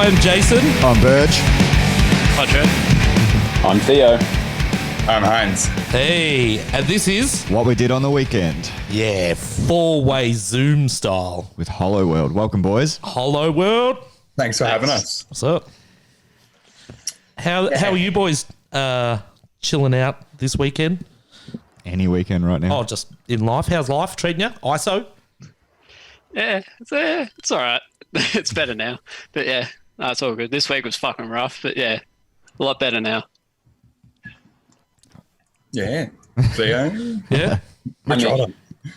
I'm Jason. I'm Burge. Hi, Joe. I'm Theo. I'm Heinz. Hey, and this is What we did on the weekend four-way Zoom style. with Hollow World. Welcome, boys. Hollow World. Thanks for having us. What's up? How are you boys chilling out this weekend? Any weekend right now. Oh, just in life. How's life treating you? ISO? Yeah, it's all right. It's better now. But yeah, no, it's all good. This week was fucking rough, but yeah, a lot better now. Yeah. Theo? Yeah.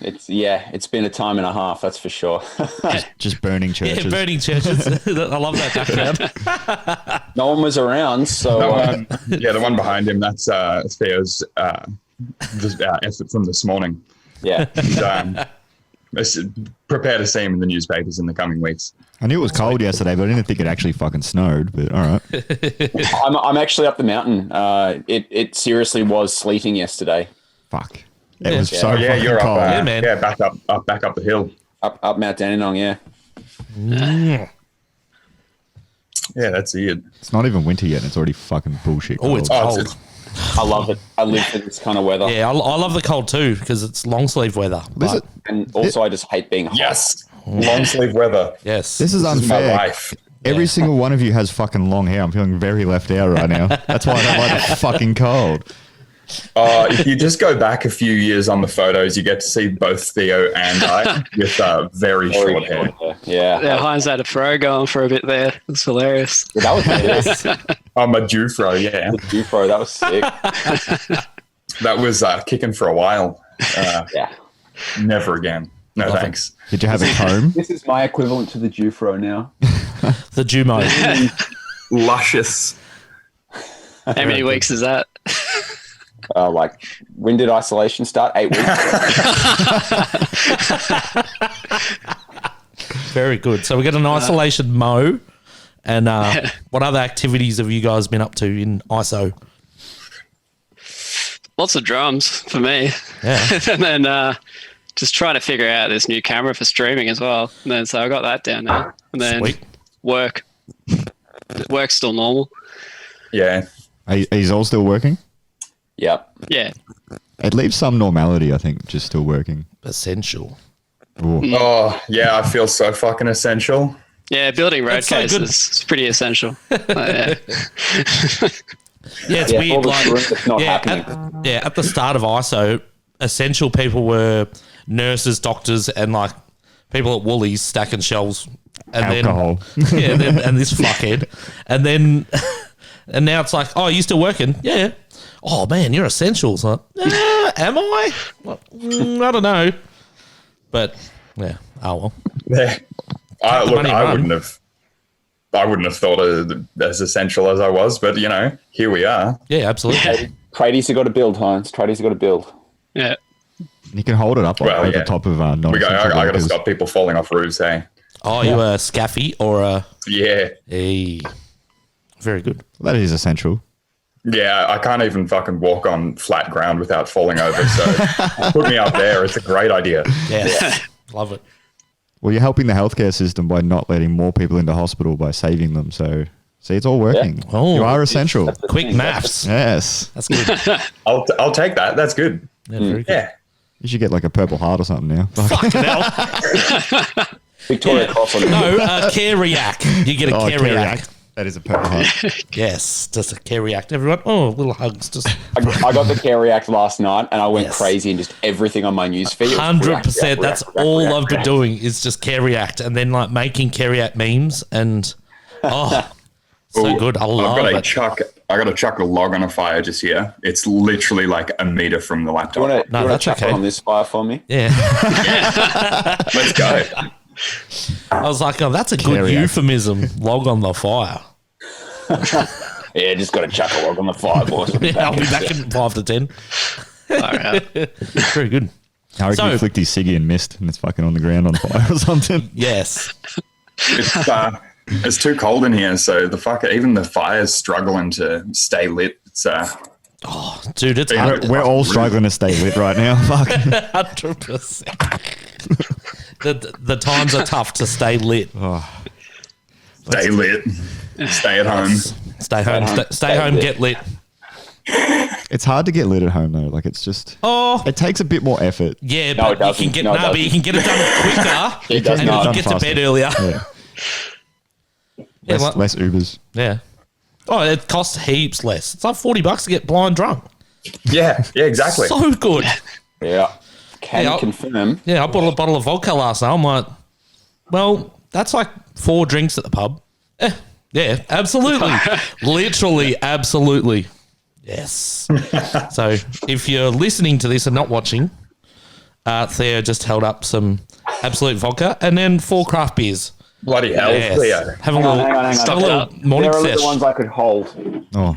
It's been a time and a half, that's for sure. Just burning churches. Yeah, burning churches. I love that background. No one was around, so The one behind him, that's Theo's effort from this morning. yeah. And, prepare to see him in the newspapers in the coming weeks. I knew it was cold yesterday, but I didn't think it actually fucking snowed. But all right. I'm actually up the mountain. It seriously was sleeting yesterday. Fuck. It was so Yeah, fucking you're cold. up. Yeah, man. Yeah, back up the hill. Up Mount Dandenong, yeah. Yeah, that's it. It's not even winter yet, and it's already fucking bullshit cold. Oh, it's Oh, cold. it's- I love it. I live for this kind of weather. Yeah, I love the cold too because it's long sleeve weather. This is, But And also, I just hate being hot. Yes. Long sleeve weather. yes. this is This is my unfair. life. Every single one of you has fucking long hair. I'm feeling very left out right now. That's why I don't like the fucking cold. If you just go back a few years on the photos, you get to see both Theo and I with very short hair. Yeah. Yeah, Heinz had a fro going for a bit there. It's hilarious. That was nice. I'm a Jufro, yeah. Bro, that was sick. That was kicking for a while. Yeah. Never again. No, Love it. thanks. Did you have a comb? This is my equivalent to the Jufro now. The Jumo. Luscious. How many weeks is that? When did isolation start? 8 weeks. Very good. So we got an isolation mo. And what other activities have you guys been up to in ISO? Lots of drums for me. Yeah. And then just trying to figure out this new camera for streaming as well. And then so I got that down now. And then Sweet. work. Work's still normal. Yeah. He's all still working? Yep. Yeah. It leaves some normality, I think, just still working. Essential. Ooh. Oh, yeah, I feel so fucking essential. Yeah, building road That's so good. cases is pretty essential. Yeah. Yeah, it's Yeah, all weird. the Like, room that's not yeah, happening. at the start of ISO, essential people were nurses, doctors, and like people at Woolies stacking shelves. And Alcohol. Then, yeah, and this fuckhead. And then, and now it's like, oh, are you still working? Yeah. Oh, man, you're essentials. Like, am I? Like, I don't know. But, yeah. Oh, well. Yeah. I money run. wouldn't have thought as essential as I was, but here we are. Yeah, absolutely. Tradies have got to build, Heinz. Tradies have got to build. Yeah. You can hold it up Well, over yeah. the top of I non-essential got to workers. stop people falling off roofs, hey? Oh, you a scaffy or a... Yeah. Hey. Very good. That is essential. Yeah, I can't even fucking walk on flat ground without falling over, so put me up there. It's a great idea. Yes. Love it. Well, you're helping the healthcare system by not letting more people into hospital by saving them. So, see, it's all working. Yeah. Oh. You are essential. That's the Quick thing. maths. Yes. That's good. I'll take that. That's good. Yeah, very good. Yeah. You should get like a Purple Heart or something now. Fucking hell. Victoria Cross on No, Care React. You get a Oh, Care React. That is a Purple Heart. Yes, just a Care React. Everyone, oh, little hugs. Just I got the Care React last night and I went Yes. crazy and just everything on my newsfeed. 100%. That's all I've been doing is just Care React and then like making Care React memes and so Ooh, good. I I've love got it. I got to chuck a log on a fire just here. It's literally like a meter from the Do you laptop. want to No, that's chuck okay. it on this fire for me? Yeah. Let's go. I was like, oh, that's a good Care React. euphemism. Log on the fire. Yeah, just got to chuck a log on the fire, boys. Yeah, I'll be back in 5 to 10. All right. Very good. I reckon So- he flicked his ciggy and missed, and it's fucking on the ground on fire or something. Yes. It's too cold in here, so even the fire's struggling to stay lit. It's Dude, it's Yeah, We're all struggling to stay lit right now. Fuck. 100%. The times are tough to stay lit. But Stay lit. Stay at home. Stay home. Stay home. Get lit. It's hard to get lit at home though. Like it's just. Oh, It takes a bit more effort. yeah, No, it but you can doesn't. get No, it but you can get it done quicker, It does and not. you can get to Faster. bed earlier. Yeah. Yeah, Less, well- less Ubers. Yeah. Oh, it costs heaps less. It's like $40 to get blind drunk. Yeah, exactly. So good. Yeah. Can Yeah, I'll- confirm. Yeah, I bought a bottle of vodka last night. I'm like, well, that's like 4 drinks at the pub. Yeah, absolutely. Literally, absolutely. Yes. So if you're listening to this and not watching, Theo just held up some Absolute vodka and then 4 craft beers. Bloody hell, Yes. Theo. Have a Hang on, little, hang on. have a little up. morning They're sesh. the ones I could hold. Oh,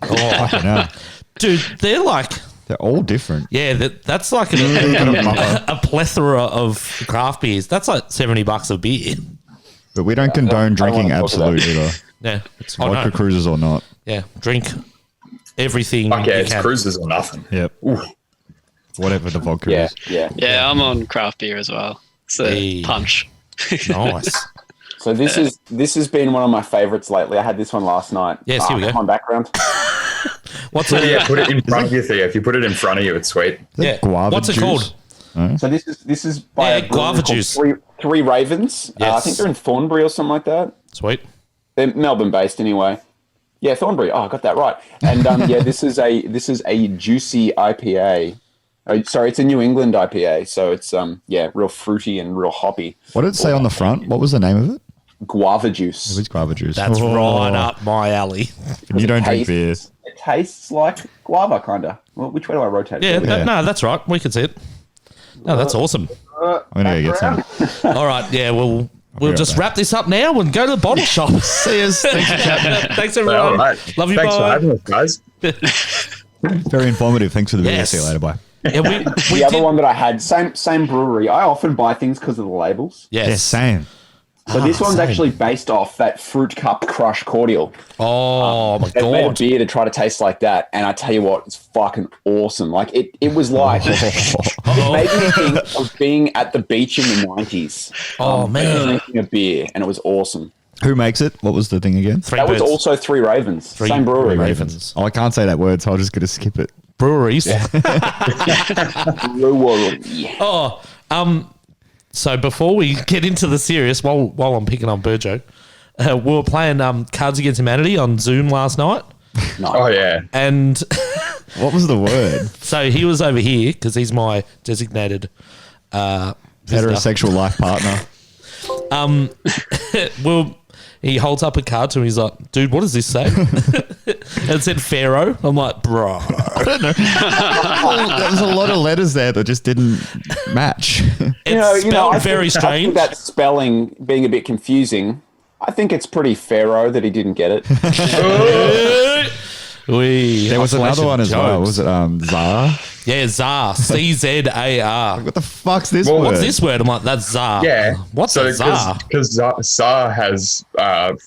Oh, fucking hell. dude, they're like, They're all different. yeah, that's like a plethora of craft beers. That's like $70 a beer. But we don't condone drinking wanna talk about Absolute either. Yeah. Oh, Vodka no. cruises or not. Yeah. Drink everything. Fuck yeah, you it's can. cruises or nothing. Yep. Whatever the vodka Yeah, is. yeah. Yeah, I'm on craft beer as well. It's a Hey. punch. Nice. So this has been one of my favorites lately. I had this one last night. Yes, here we go. My background. What's So it? yeah, put it in front of you, Theo. If you put it in front of you, it's sweet. Is that Yeah. guava What's it juice? called? So this is by Yeah, a brewery guava called juice. Three Ravens. I Yes. think they're in Thornbury or something like that. Sweet. They're Melbourne based anyway. Yeah, Thornbury. Oh, I got that right. And yeah, this is a juicy IPA. Sorry, it's a New England IPA. So it's real fruity and real hoppy. What did it say on the front? What was the name of it? Guava juice. It was guava juice. That's Oh. right up my alley. And you don't drink beer. It tastes like guava, kind of. Well, which way do I rotate? Yeah, it? no, that's right. We can see it. No, that's awesome. I'm gonna go get some. All right, yeah, we'll right just back. wrap this up now and go to the bottle shop. See us. Thanks for chatting. Thanks, everyone. All right. Love you, Thanks for bye. having us, guys. Very informative. Thanks for the video. Yes. See you later. Bye. Yeah, we The other did- one that I had, same brewery. I often buy things because of the labels. Yes. Yeah, same. So this one's same. actually based off that Fruit Cup Crush cordial. Oh my They made a god. beer to try to taste like that, and I tell you what, it's fucking awesome. Like it was like it made me think of being at the beach in the 90s. Oh man. Drinking a beer, and it was awesome. Who makes it? What was the thing again? Three That was birds, also Three Ravens, Three same brewery. Ravens. Oh, I can't say that word, so I'm just gonna skip it. Breweries. Brewery. Oh, so before we get into the serious, while I'm picking on Burjo, we were playing Cards Against Humanity on Zoom last night, Oh yeah. and What was the word? so he was over here because he's my designated visitor. Heterosexual life partner. Well, he holds up a card to him. He's like, "Dude, what does this say?" And it said Pharaoh. I'm like, "Bro, There was a lot of letters there that just didn't match. it's spelled I very think strange." that spelling being a bit confusing. I think it's pretty pharaoh that he didn't get it. There was another one as well. Was it Zara? Yeah, Zar. CZAR. What the fuck's this Well, word? What's this word? I'm like, that's Zar. Yeah. What's a Zar? Because Zar has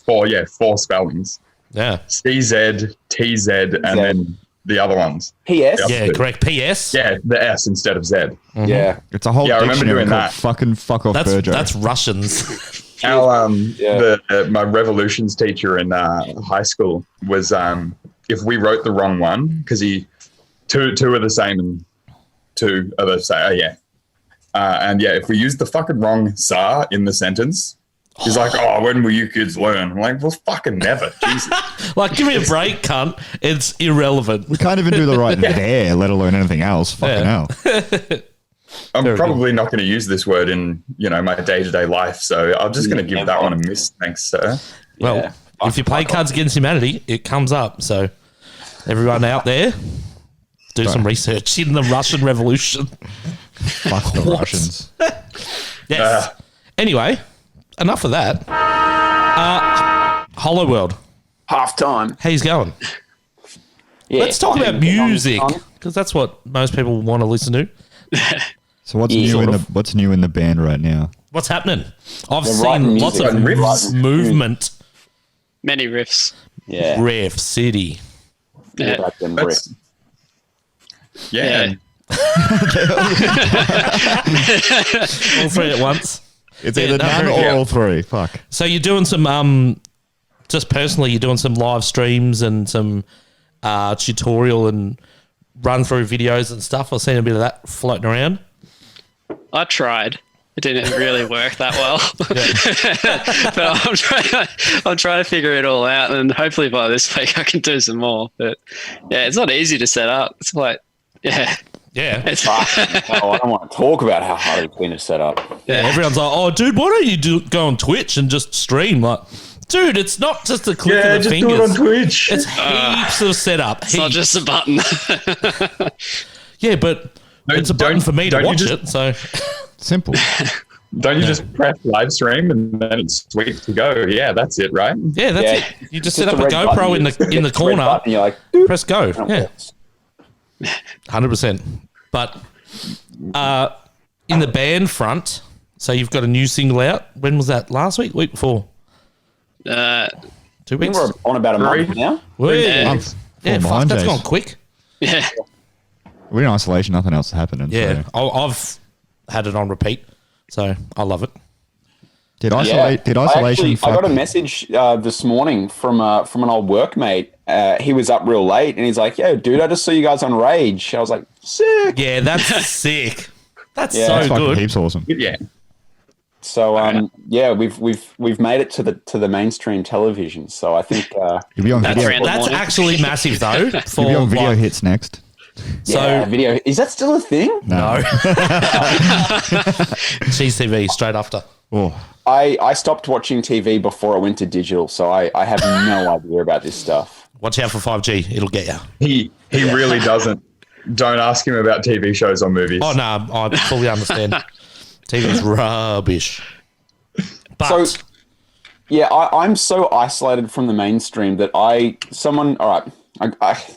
four spellings. Yeah. CZ, TZ, and then the other ones. P.S. Yeah, correct. PS. Yeah, the S instead of Z. Yeah. It's a whole Yeah, I remember dictionary doing called that. fucking fuck off That's Burjo. Russians. Our Yeah. my revolutions teacher in high school was if we wrote the wrong one because two are the same and two are the same. And if we used the fucking wrong "sar" in the sentence, he's like, "Oh, when will you kids learn?" I'm like, "Well, fucking never." Jesus. Like, give me a break, cunt. It's irrelevant. We can't even do the right there, let alone anything else. Fucking Yeah. hell. I'm Very probably not going to use this word in my day-to-day life, so I'm just going to give that one a miss. Thanks, sir. Well, Yeah. if you play Cards Against Humanity, it comes up. So, everyone out there, do some research in the Russian Revolution. Fuck the What? Russians. Yes. Anyway, enough of that. Hollow World, Half time. how's going? Yeah, Let's talk about fucking music on. because that's what most people want to listen to. So what's Yeah. new Sort in of. what's new in the band right now? What's happening? I've They're writing seen music. lots of Writing riffs. movement. Many riffs. Yeah. Riff City. Yeah. Like them That's, riffs. yeah. Yeah. All three at once. It's either none very or good. all three. Fuck. So you're doing some, just personally, you're doing some live streams and some tutorial and run through videos and stuff. I've seen a bit of that floating around. I tried. It didn't really work that well. But I'm trying to figure it all out, and hopefully by this week I can do some more. But yeah, it's not easy to set up. It's like, yeah. It's, Oh, I don't want to talk about how hard it's been to set up. Yeah, everyone's like, "Oh, dude, why don't you go on Twitch and just stream?" Like, dude, it's not just a click of the fingers. do it on Twitch. It's heaps of setup. it's not just a button. Yeah, but it's a button for me to watch it. So Simple. Don't you just press live stream and then it's sweet to go? Yeah, that's it, right? yeah, that's it. You just set up a red GoPro button. in the It's a red corner. button, you're like, doop. Press go. Yeah, 100%. But in the band front, so you've got a new single out. When was that? Last week? Week before? 2 I think weeks? we're on about a month now. Yeah, Month. yeah, Full fuck, mind, that's Jace. gone quick. Yeah. We're in isolation. Nothing else is happening. Yeah, So. I've had it on repeat, so I love it. Did isolation? I got a fuck- message this morning from an old workmate. He was up real late, and he's like, "Yo, dude, I just saw you guys on Rage." I was like, "Sick." Yeah, that's sick. That's Yeah. so That's fucking good. heaps awesome. Yeah. So yeah, we've made it to the mainstream television. So I think You'll be on That's video. random. That's actually massive though. For You'll be on video like- hits next. yeah, So video is that still a thing? no, Cheese TV straight after. Oh, I stopped watching TV before I went to digital, so I have no idea about this stuff. Watch out for 5G; it'll get you. He really doesn't. Don't ask him about TV shows or movies. Oh no, I fully understand. TV's rubbish. But So yeah, I'm so isolated from the mainstream that all right,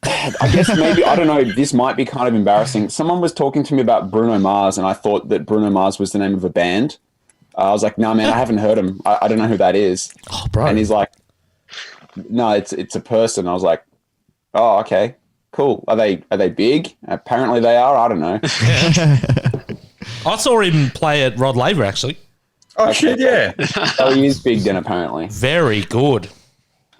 I guess maybe, I don't know, this might be kind of embarrassing. Someone was talking to me about Bruno Mars, and I thought that Bruno Mars was the name of a band. I was like, "No, man, I haven't heard him. I don't know who that is." oh, bro, And he's like, "No, it's a person." I was like, "Oh, okay, cool. Are they big?" Apparently they are. I don't know. I saw him play at Rod Laver actually. Oh shit, yeah. So he is big then, apparently. Very good.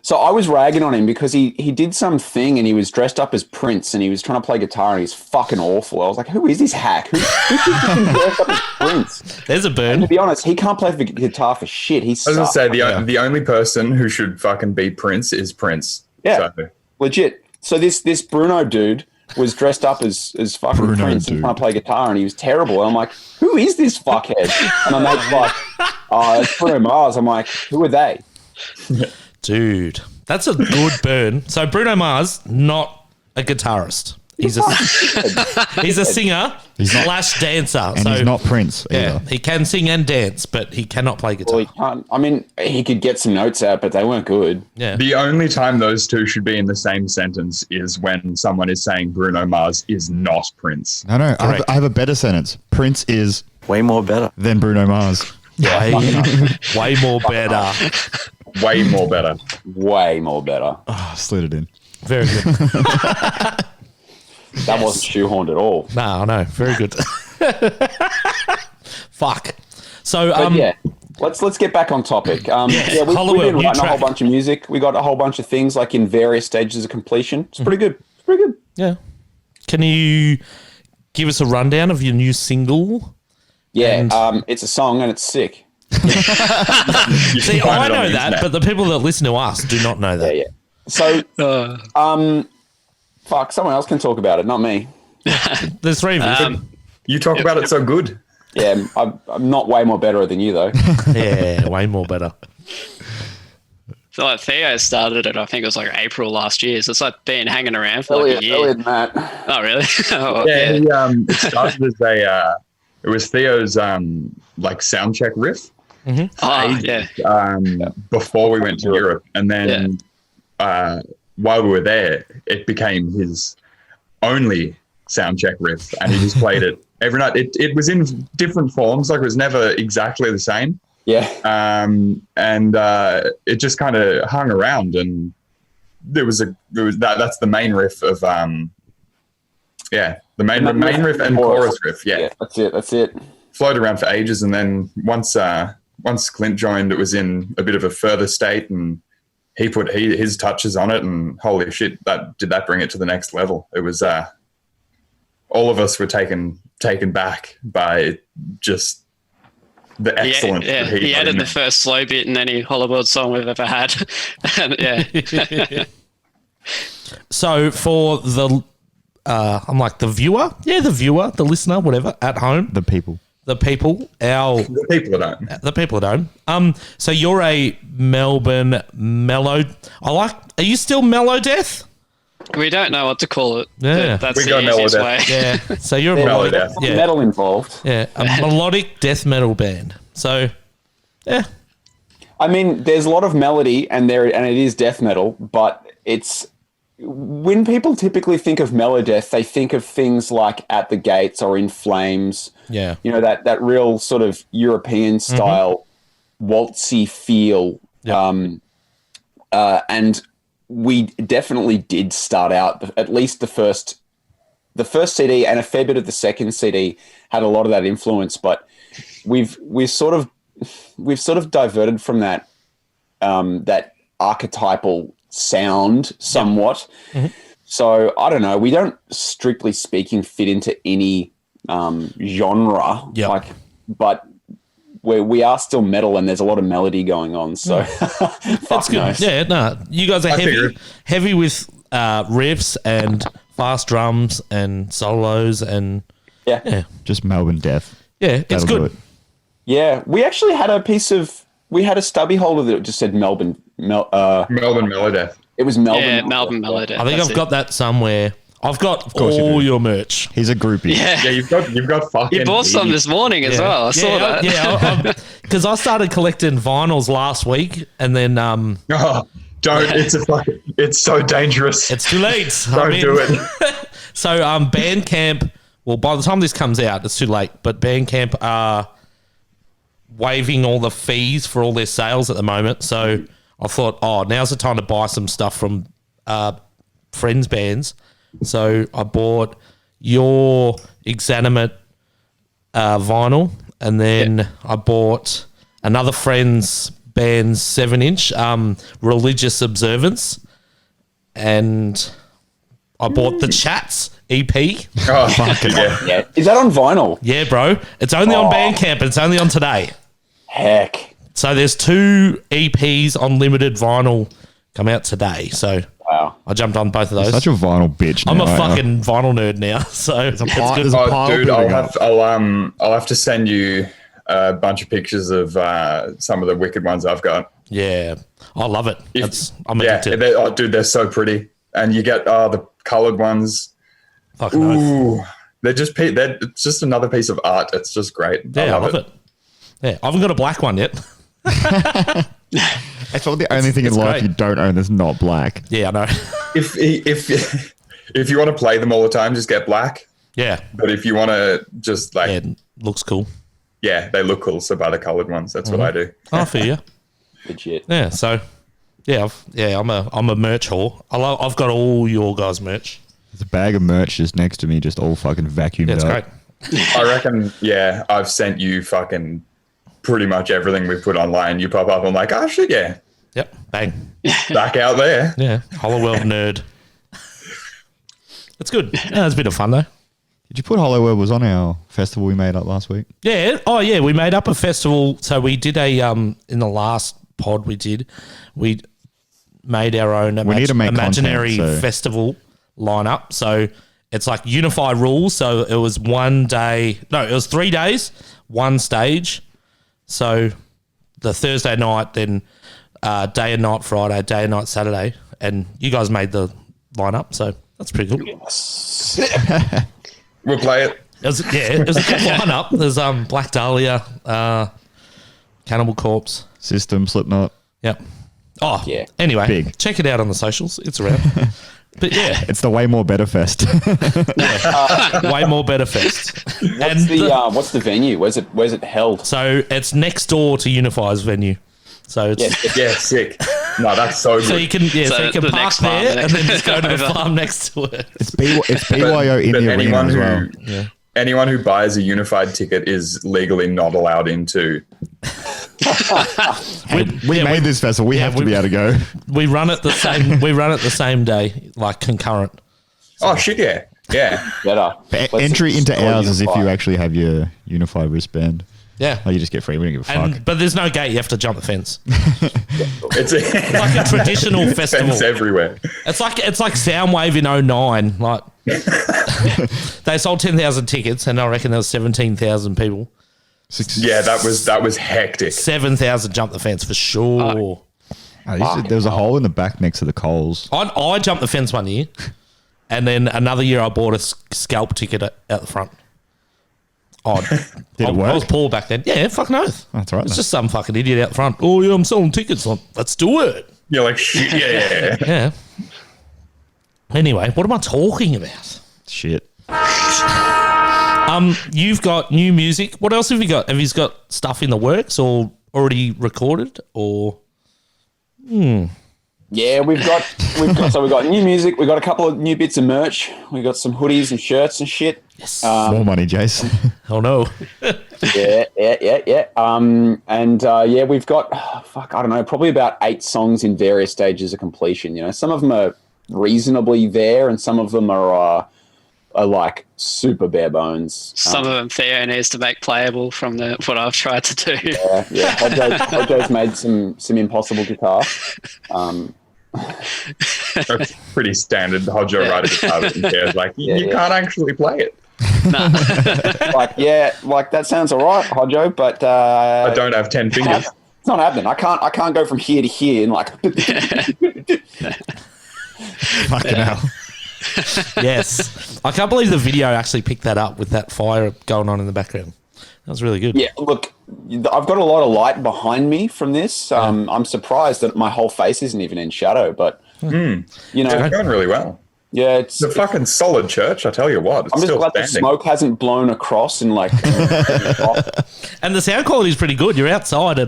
So I was ragging on him because he did some thing and he was dressed up as Prince and he was trying to play guitar and he's fucking awful. I was like, who is this hack? Who can dress up as Prince? There's a And burn. to be honest, he can't play the guitar for shit. He I was gonna sucks. say the only person who should fucking be Prince is Prince. Yeah. So, Legit. So this Bruno dude was dressed up as fucking Bruno Prince and dude. trying to play guitar and he was terrible. And I'm like, who is this fuckhead? And my mate's like, oh, it's Bruno Mars. I'm like, who are they? Dude, that's a good burn. So Bruno Mars, not a guitarist. He's a singer slash dancer. and so he's not Prince either. yeah, he can sing and dance, but he cannot play guitar. Well, he can't. I mean, he could get some notes out, but they weren't good. Yeah. the only time those two should be in the same sentence is when someone is saying Bruno Mars is not Prince. No, Correct. I have a better sentence. Prince is Way more better. than Bruno Mars. Way more better. Way more better. Way more better. Oh, slid it in. Very good. That wasn't shoehorned at all. No, I know. Very good. Fuck. So, But yeah, let's get back on topic. Yeah, we've been Hollywood, new writing a whole track. bunch of music. We got a whole bunch of things like in various stages of completion. It's pretty good. It's pretty good. yeah. Can you give us a rundown of your new single? Yeah, And- it's a song and it's sick. You See, can find I it on know the that, internet. but the people that listen to us do not know that. Yeah, yeah. So, fuck, someone else can talk about it, not me. There's three of us. You talk about it so good. Yeah, I'm not way more better than you though. Yeah, way more better. So like Theo started it, I think it was like April last year. So it's like been hanging around for like a year. Elliot, Matt. Oh, really? Oh, Yeah, it started as it was Theo's like sound check riff Oh, yeah. before we went to Europe, and then while we were there, it became his only sound check riff, and he just played it every night. It was in different forms, like it was never exactly the same. Yeah. And it just kind of hung around, and that's the main riff of the main riff and chorus riff. Yeah. That's it. floated around for ages, and then once Clint joined, it was in a bit of a further state, and he put his touches on it, and holy shit, that bring it to the next level. It was all of us were taken back by just the excellence. He added the first slow bit in any Hollywood song we've ever had. And, yeah. So for the, I'm like the viewer, the listener, whatever, at home, The people. the people at home. So you're a Melbourne mellow. Are you still Mellow Death? We don't know what to call it. Yeah. That's We the go easiest Mellow way. Yeah. So you're a Mellow melodic, Death. yeah, Metal involved. yeah, a melodic death metal band. So, yeah, I mean, there's a lot of melody and it is death metal, but it's when people typically think of mellow death, they think of things like At the Gates or In Flames. yeah, You know, that real sort of European style waltzy feel. Yep. And we definitely did start out, at least the first CD and a fair bit of the second CD had a lot of that influence, but we've sort of diverted from that that archetypal sound somewhat. So I don't know. We don't, strictly speaking, fit into any genre. Yep. But we are still metal, and there's a lot of melody going on. So that's good. knows. Yeah, no, you guys are figured. heavy with riffs and fast drums and solos and Yeah. Just Melbourne Death. yeah, it's That'll do good. it. Yeah, we actually had we had a stubby holder that just said Melbourne. Melbourne Mellow Death. It was Melbourne. Yeah, Melbourne Mellow Death. I think That's I've got that somewhere. I've got course you all do. your merch. He's a groupie. Yeah. Yeah, you've got fucking. You bought some this morning as well. I saw that. Yeah, because I started collecting vinyls last week, and then Oh, don't! It's so dangerous. it's too late. Don't do it. So Bandcamp. Well, by the time this comes out, it's too late. But Bandcamp are waiving all the fees for all their sales at the moment. So I thought, now's the time to buy some stuff from friends' bands. So I bought your Exanimate vinyl, and then I bought another friend's band's 7-inch Religious Observance, and I bought the Chats EP. Oh, fucking yeah. Yeah. Is that on vinyl? Yeah, bro. It's only on Bandcamp, and it's only on today. Heck. So there's 2 EPs on limited vinyl come out today. So Wow. I jumped on both of those. Such a vinyl bitch. I'm now, a aren't you? fucking vinyl nerd now. So it's good. There's a Oh, pile dude, building up. I'll have to send you a bunch of pictures of some of the wicked ones I've got. Yeah, I love it. I'm Yeah, addicted. dude, they're so pretty, and you get the colored ones. Fucking oath. Ooh, it's just another piece of art. It's just great. Yeah, I love it. Yeah, I haven't got a black one yet. It's all the only thing in it's life great. you don't own that's not black. Yeah, I know. If you want to play them all the time, just get black. Yeah, But if you want to just yeah, it looks cool. they look cool. So buy the colored ones. That's what I do. I feel you. Legit. Yeah, so I'm a merch whore. I've got all your guys' merch. There's a bag of merch just next to me, just all fucking vacuumed Yeah, it's up. great. I reckon. Yeah, I've sent you fucking pretty much everything we put online. You pop up. I'm like, oh shit, yeah, Yep, bang. back out there. Yeah, Hollow World nerd. It's good. Yeah, it's a bit of fun though. Did you put Hollow World was on our festival we made up last week? Yeah. Oh, yeah. We made up a festival. So we did a in the last pod we made our own need to make imaginary content, so- festival lineup. So it's like unified rules. So it was 1 day. No, it was 3 days, one stage. So the Thursday night, then day and night Friday, day and night Saturday, and you guys made the lineup. So that's pretty cool. We'll play it. It was a good lineup. There's Black Dahlia, Cannibal Corpse. System, Slipknot. Yep. Oh, Yeah. Anyway, Big. check it out on the socials. It's around. But yeah, It's the Way More Better Fest. way more better fest. What's the venue? Where's it held? So it's next door to Unify's venue. So it's Yeah, sick. No, that's so good. so you can So you can the park next farm, there the and then next- just go to the over. farm next to it. It's BYO in But the arena anyone as well. who anyone who buys a unified ticket is legally not allowed into. We made this festival. We have to be able to go. We run it the same. We run it the same day, like concurrent. Oh shit! Yeah. Better. Entry into ours as if you actually have your unified wristband. Yeah, Like you just get free. We don't give a fuck. but there's no gate. You have to jump the fence. It's Like a traditional festival. fence everywhere. It's like Soundwave in 09. Like they sold 10,000 tickets, and I reckon there was 17,000 people. Yeah, that was hectic. 7,000 jumped the fence for sure. There was a hole in the back next to the Coles. I jumped the fence one year, and then another year I bought a scalp ticket out the front. Oh, Did it work? I was poor back then. Yeah, fucking oath. That's right. It's just some fucking idiot out the front. Oh yeah, I'm selling tickets. Like, let's do it. You're like, shit, yeah. Yeah. Anyway, what am I talking about? Shit. You've got new music. What else have you got? Have you got stuff in the works or already recorded or? Yeah, we've got new music. We've got a couple of new bits of merch. We've got some hoodies and shirts and shit. Yes. More money, Jason. Oh no. Yeah. We've got I don't know, probably about 8 songs in various stages of completion. You know, some of them are reasonably there, and some of them are like super bare bones. Some of them Theo needs to make playable from what I've tried to do. Yeah. Hodjo's made some impossible guitar. That's pretty standard. Hodjo write a guitar that cares. Like, you can't actually play it. Like that sounds all right, Hodjo, but I don't have 10 fingers. It's not happening. I can't go from here to here and like. Fucking hell. Yes. I can't believe the video actually picked that up with that fire going on in the background. That was really good. Yeah, look, I've got a lot of light behind me from this. I'm surprised that my whole face isn't even in shadow, but you know, It's going really well. yeah, It's a fucking solid church, I tell you what. It's I'm just still glad the standing. smoke hasn't blown across and like. And the sound quality is pretty good. You're outside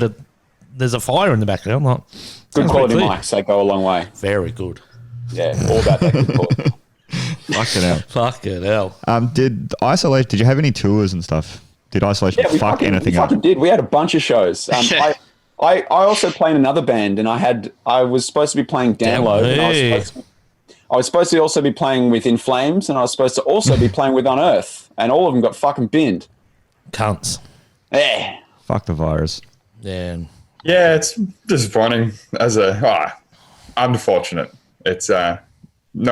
there's a fire in the background. Like, Good sounds quality pretty clear. mics, they go a long way. Very good. Yeah, all about that good quality. Fucking hell. Fucking hell. Did you have any tours and stuff? Did Isolation Yeah, we fuck anything we up? fucking did. We had a bunch of shows. Yeah. I also play in another band, and I was supposed to be playing Download. And I was supposed to also be playing with In Flames, and I was supposed to also be playing with Unearth, and all of them got fucking binned. Cunts. Yeah. Fuck the virus. Yeah. Yeah, it's disappointing. Unfortunate. It's no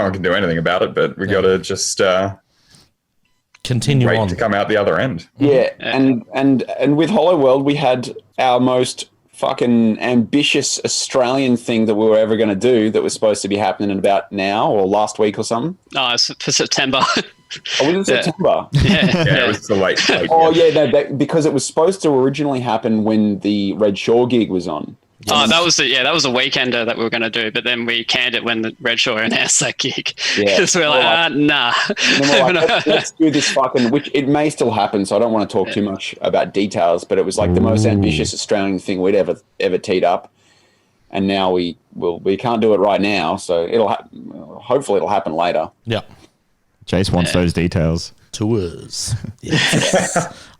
one can do anything about it, but we got to just Continue wait on. to come out the other end. Yeah, and with Hollow World, we had our most fucking ambitious Australian thing that we were ever going to do that was supposed to be happening in about now or last week or something. Oh, it's for September. Oh, was it September? Yeah, it was the late. Oh, yeah, no, because it was supposed to originally happen when the Red Shore gig was on. Oh, that was a weekender that we were going to do, but then we canned it when the Red Shore announced that gig. Yeah. Because we're like, nah. And then we're like, let's do this fucking, which it may still happen, so I don't want to talk too much about details, but it was like the most ambitious Australian thing we'd ever teed up. And now we can't do it right now, so hopefully it'll happen later. Yeah. Chase wants those details. Tours.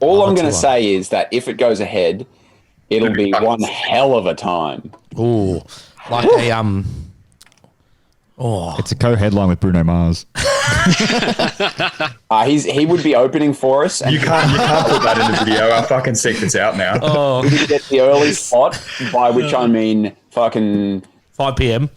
All I'm going to say is that if it goes ahead, it'll be one hell of a time. Oh, like a It's a co-headline with Bruno Mars. He would be opening for us. And You can't put that in the video. Our fucking secret's out now. Oh, we didn't get the early spot, by which I mean fucking 5 p.m.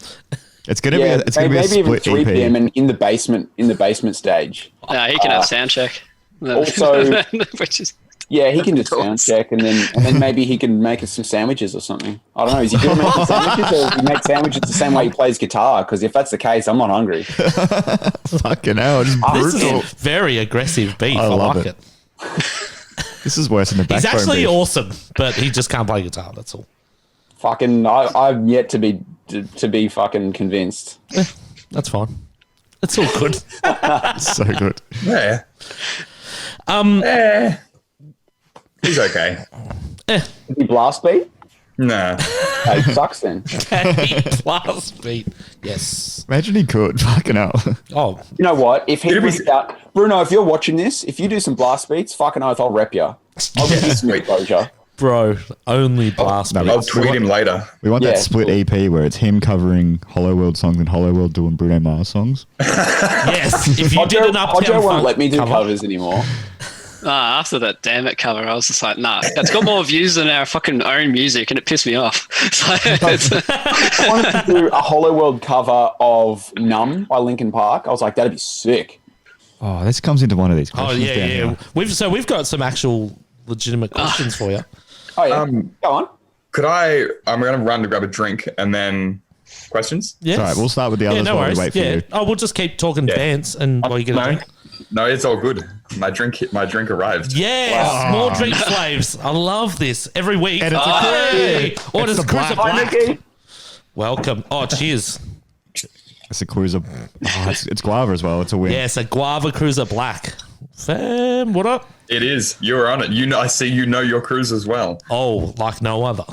It's gonna be a maybe even split 3 EP. p.m. and in the basement stage. No, he can have sound check. Also- Which is Yeah, he can just sound check, and then maybe he can make us some sandwiches or something. I don't know. Is he good at making sandwiches, or does he make sandwiches the same way he plays guitar? Because if that's the case, I'm not hungry. Fucking hell, it's This is brutal. a very aggressive beef. I love like it. it. This is worse than the He's backbone actually beef. awesome, but he just can't play guitar. That's all. Fucking, I'm yet to be fucking convinced. That's fine. It's all good. So good. Yeah. He's okay. Is he blast beat? Nah. Hey, sucks then. Plus beat. Yes. Imagine he could. Fucking hell. Oh, You know what? If he It'd be- was out, Bruno, if you're watching this, if you do some blast beats, fucking oath, I'll rep you. I'll give you some exposure. Bro, only blast beats. I'll tweet him later. We want Yeah, that split EP where it's him covering Hollow World songs and Hollow World doing Bruno Mars songs. Yes, if you did an Uptown Hodjo won't Funk let me do cover. covers anymore. After that Damn It cover, I was just like, nah, it's got more views than our fucking own music, and it pissed me off. So I wanted to do a Hollow World cover of Numb by Linkin Park. I was like, that'd be sick. Oh, this comes into one of these Oh questions yeah, down yeah. here. We've got some actual legitimate questions for you. Oh, yeah. Go on. I'm going to run to grab a drink and then questions. Yes. It's all right, we'll start with the Yeah, others no while we worries. wait for Yeah. you. Oh, we'll just keep talking bands and while you get a drink. No, it's all good. My drink arrived. Yes, more drink slaves. I love this every week. And it's a Hey! Oh, It's it's the Cruiser black. Black. Welcome. Oh, cheers. It's a Cruiser. Oh, it's Guava as well. It's a win. Yes, a Guava Cruiser Black. Fam, what up? It is. You're on it. You know. I see. You know your cruise as well. Oh, like no other.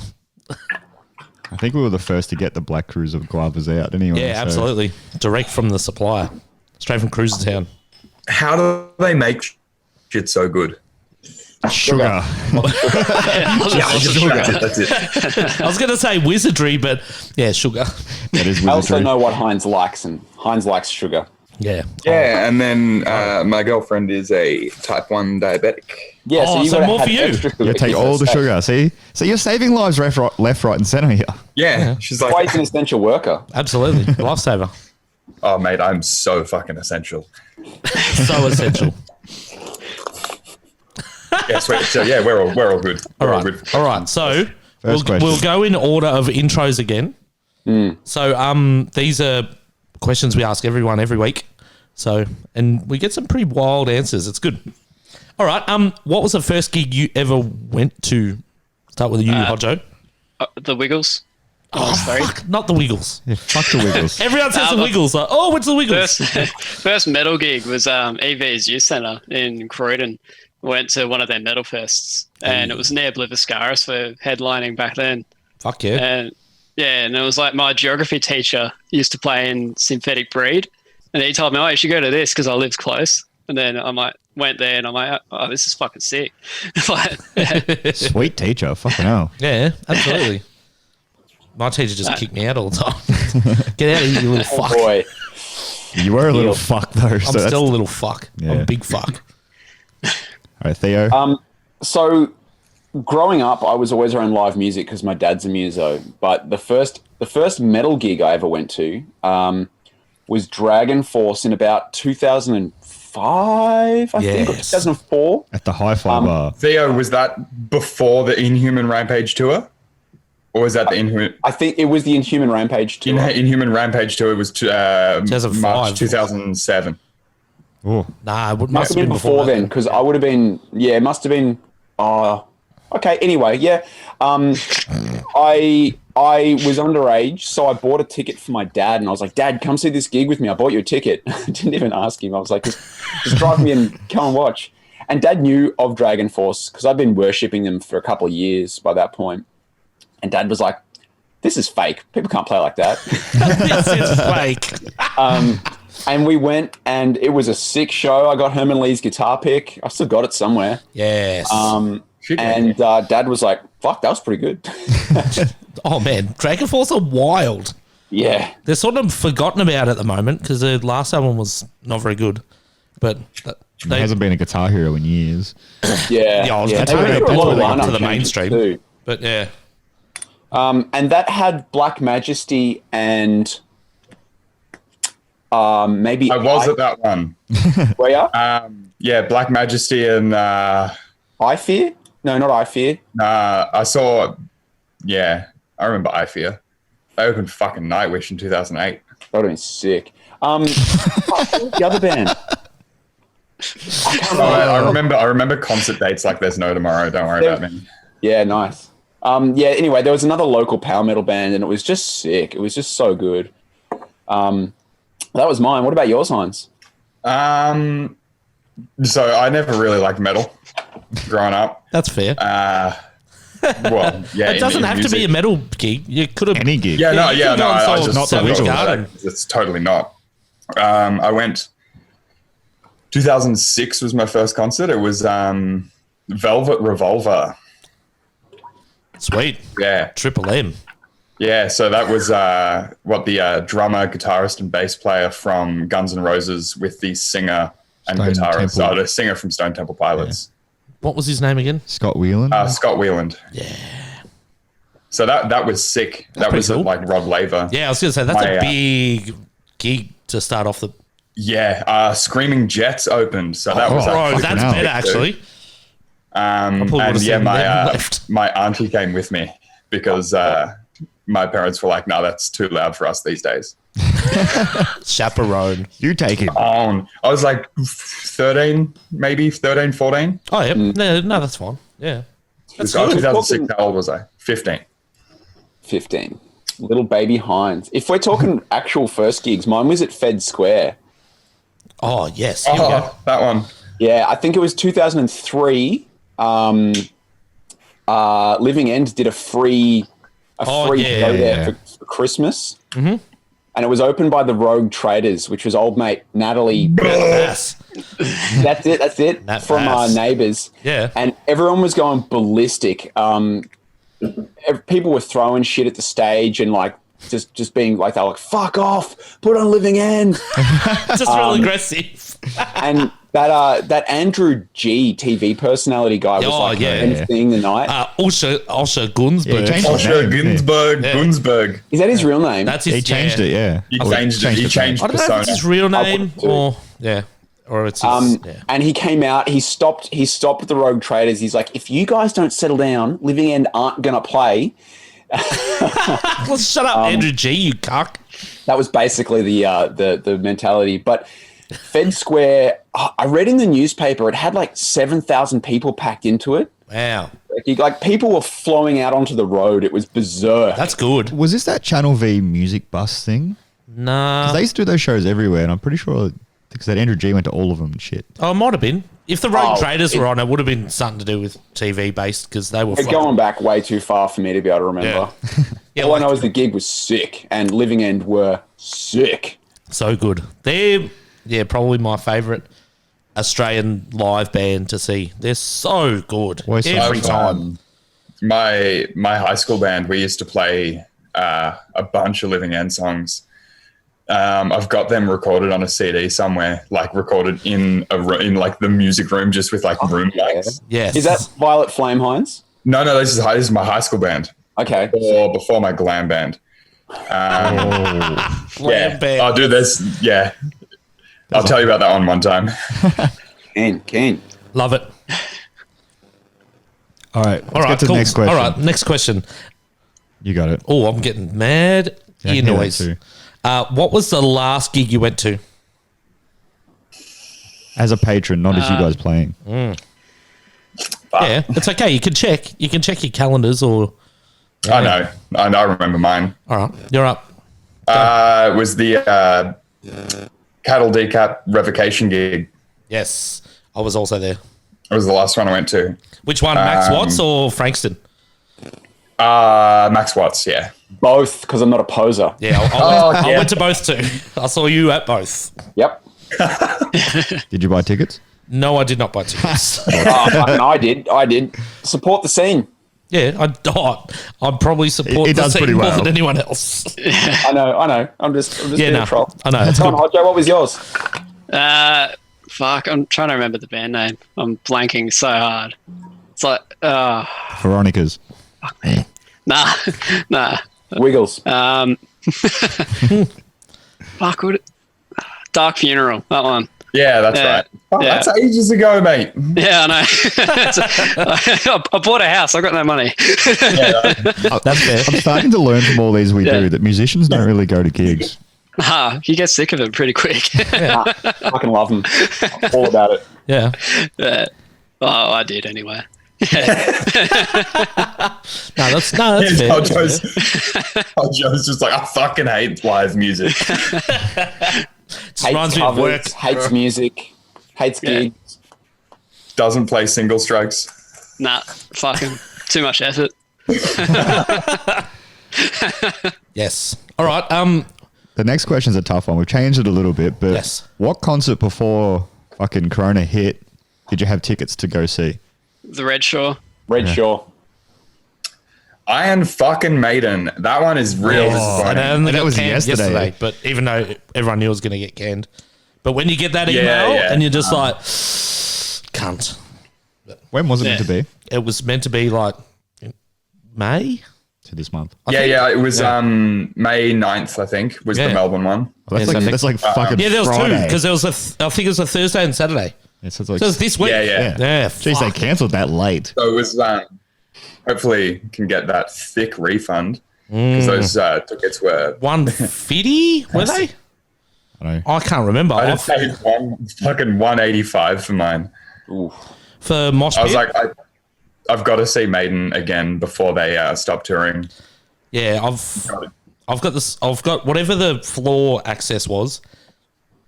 I think we were the first to get the Black Cruiser Guavas out anyway. Yeah, so- absolutely. Direct from the supplier. Straight from Cruiser Town. How do they make shit so good? Sugar. That's it. I was going to say wizardry, but yeah, sugar. That is I also wizardry. know what Heinz likes, and Heinz likes sugar. Yeah. Yeah, and then my girlfriend is a type 1 diabetic. Yeah, Oh, you so gotta more have for you. extra sugar. You take Yeah, all the so- sugar. See? So you're saving lives left, right, and center here. Yeah, she's That's why like, he's an essential worker. Absolutely. Lifesaver. oh mate, I'm so fucking essential. So essential. Yeah, sweet. So yeah, we're all good. All We're right. good. All right. So we'll question. go in order of intros again. So these are questions we ask everyone every week. So and we get some pretty wild answers. It's good. All right. What was the first gig you ever went to? Start with you, Hodjo. the Wiggles. Oh, fuck, not the Wiggles. Yeah, fuck the Wiggles. Everyone says the Wiggles. Like, oh, what's the Wiggles? First metal gig was EV's Youth Centre in Croydon. Went to one of their metal fests, and it was near Bliviscaris for headlining back then. Fuck yeah. And and it was like my geography teacher used to play in Synthetic Breed, and he told me, "Oh, you should go to this because I lived close." And then I went there, and I'm like, "Oh, this is fucking sick!" Like, yeah. Sweet teacher. Fucking hell. Yeah, absolutely. My teacher just kicked me out all the time. Get out of here, you little fuck. Oh boy. You were a little fuck though. I'm so that's- still a little fuck. I'm Yeah. a big fuck. All right, Theo. So, growing up, I was always around live music because my dad's a muso. But the first metal gig I ever went to was Dragon Force in about 2005, I think, or Yes. 2004. At the Hi-Fi bar. Theo, was that before the Inhuman Rampage tour? Or was that the Inhuman I think it was the Inhuman Rampage tour. Inhuman Rampage tour? It was 2005. March 2007. Oh, Nah, it Must have been before then, that. because I would have been. Yeah, it must have been. Okay. Anyway, yeah. I was underage, so I bought a ticket for my dad, and I was like, "Dad, come see this gig with me. I bought you a ticket." I didn't even ask him. I was like, "Just drive me and come and watch." And Dad knew of Dragon Force because I'd been worshipping them for a couple of years by that point. And Dad was like, "This is fake. People can't play like that." This is fake. And we went, and it was a sick show. I got Herman Lee's guitar pick. I still got it somewhere. Yes. And Dad was like, "Fuck, that was pretty good." Oh, man. Dragon Force are wild. Yeah. They're sort of forgotten about at the moment because their last album was not very good. But there they hasn't been a Guitar Hero in years. Yeah. Yeah, I was yeah. gonna They say, went through a lot of that's lineup to the changes mainstream. too. But yeah. And that had Black Majesty and maybe I was at that one. Where you? Yeah, Black Majesty and I Fear? No, not I Fear. I saw. Yeah, I remember I Fear. They opened fucking Nightwish in 2008. That would have been sick. The other band. I remember concert dates like there's no tomorrow. Don't worry about me. Yeah, nice. Yeah, anyway, there was another local power metal band, and it was just sick. It was just so good. That was mine. What about yours, Heinz? So I never really liked metal growing up. That's fair. Well, yeah, it doesn't have to be a metal gig. You could have Any gig. Yeah, no, you yeah, could no. go and I solve just not the Savage Wiggles. Garden. It's totally not. I went 2006 was my first concert. It was Velvet Revolver. Sweet. Yeah. Triple M. Yeah, so that was the drummer, guitarist, and bass player from Guns N' Roses with the singer and Stone guitarist, Temple. the singer from Stone Temple Pilots, What was his name again? Scott Whelan. Scott Weiland. Yeah. So that was sick. That was pretty cool. like Rod Laver. Yeah, I was going to say, that's My, a big gig to start off the... Yeah, Screaming Jets opened, so that was Bro, like, that's hell. better, actually. and would've yeah, seen them left. my auntie came with me because my parents were like, "No, that's too loud for us these days." Chaperone. You take it. I was like 13, maybe 13, 14. Oh, yeah. No, that's fine. Yeah. That's So good. 2006, how old was I? 15. 15. Little baby Hines. If we're talking actual first gigs, mine was at Fed Square. Oh, yes. Here we go. Oh, that one. Yeah, I think it was 2003. Living End did a free show there for Christmas. Mm-hmm. And it was opened by the Rogue Traders, which was old mate Natalie. Yes. That's it. Nat From Bass. Neighbours. Yeah. And everyone was going ballistic. People were throwing shit at the stage and like just being like, they're like, fuck off, put on Living End. Just real aggressive. And that Andrew G TV personality guy was anything the night. Also Gunsberg. Yeah, he changed Osher his name, yeah. Gunsberg. Is that his real name? That's his He changed it, yeah. He changed it. He the changed I don't know if persona. it's his real name would too. or it's his, And he came out, he stopped the Rogue Traders. He's like, if you guys don't settle down, Living End aren't gonna play. Well, shut up, Andrew G, you cuck. That was basically the mentality. But Fed Square, I read in the newspaper, it had like 7,000 people packed into it. Wow. Like people were flowing out onto the road. It was berserk. That's good. Was this that Channel V music bus thing? Nah. 'Cause they used to do those shows everywhere, and I'm pretty sure because that Andrew G went to all of them and shit. Oh, it might have been. If the Rogue Oh, Traders were on, it would have been something to do with TV based because they were They're going back way too far for me to be able to remember. Yeah, All like, I know is the gig was sick and Living End were sick. so good. They're probably my favourite Australian live band to see. They're so good Always so every good. time. My high school band, we used to play a bunch of Living End songs. I've got them recorded on a CD somewhere, like recorded in like the music room, just with like room lights. Yes. Is that Violet Flame Hines? No, this is my high school band, Okay. or before my glam band. Glam band? I'll do this. Yeah, I'll tell you about that one time. Keen. Love it. All right, let's All right, get to cool. the next question. All right, next question. You got it. Oh, I'm getting mad Yeah, I ear can hear that noise. too. What was the last gig you went to? As a patron, not as you guys playing. Yeah, it's okay. You can check. You can check your calendars or. I know. I remember mine. All right, you're up. It was the cattle decap revocation gig. Yes, I was also there. It was the last one I went to. Which one, Max Watts or Frankston? Max Watts, yeah. Both, because I'm not a poser. Yeah, I went to both too. I saw you at both. Yep. Did you buy tickets? No, I did not buy tickets. Fucking I did. Support the scene. Yeah, I probably support It the does scene pretty more well. than anyone else. I know. I'm just Yeah, being no, a troll. I know. It's Come good. on, Hotjo, what was yours? Fuck, I'm trying to remember the band name. I'm blanking so hard. It's like, Veronica's. nah. Wiggles. Fuck, Dark Funeral, that one. Yeah, that's Yeah. right. Oh, Yeah. That's ages ago, mate. Yeah, I know. I bought a house. I got no money. That's fair. I'm starting to learn from all these we do that musicians don't really go to gigs. You get sick of it pretty quick. Fucking love them. All about it. Yeah. Oh, I did anyway. No, that's fair. Joe's just like, I fucking hate live music. Just Hates reminds me of work. covers, hates music, hates gigs. Doesn't play single strokes. Nah, fucking too much effort. Yes. All right. The next question's a tough one. We've changed it a little bit, but Yes. what concert before fucking Corona hit, did you have tickets to go see? The Red Shore. Red Shore. Iron fucking Maiden. That one is real And disappointing. it only That got was canned yesterday. But even though everyone knew it was going to get canned. But when you get that email yeah. and you're just like, cunt. When was it meant to be? It was meant to be like in May. To this month. It was May 9th, I think, was Yeah. the Melbourne one. Well, Yeah, so that's like fucking Yeah, there was Friday. two because there was I think it was a Thursday and Saturday. Yeah, so it's like, So it was this week. Yeah. Jeez, they fuck. cancelled that late. So it was, hopefully can get that thick refund because those tickets were... 150 were they? I know. I can't remember. I just paid fucking 185 for mine. For Mosh I was Pit. like, I've got to see Maiden again before they stop touring. Yeah, I've got this. I've got whatever the floor access was.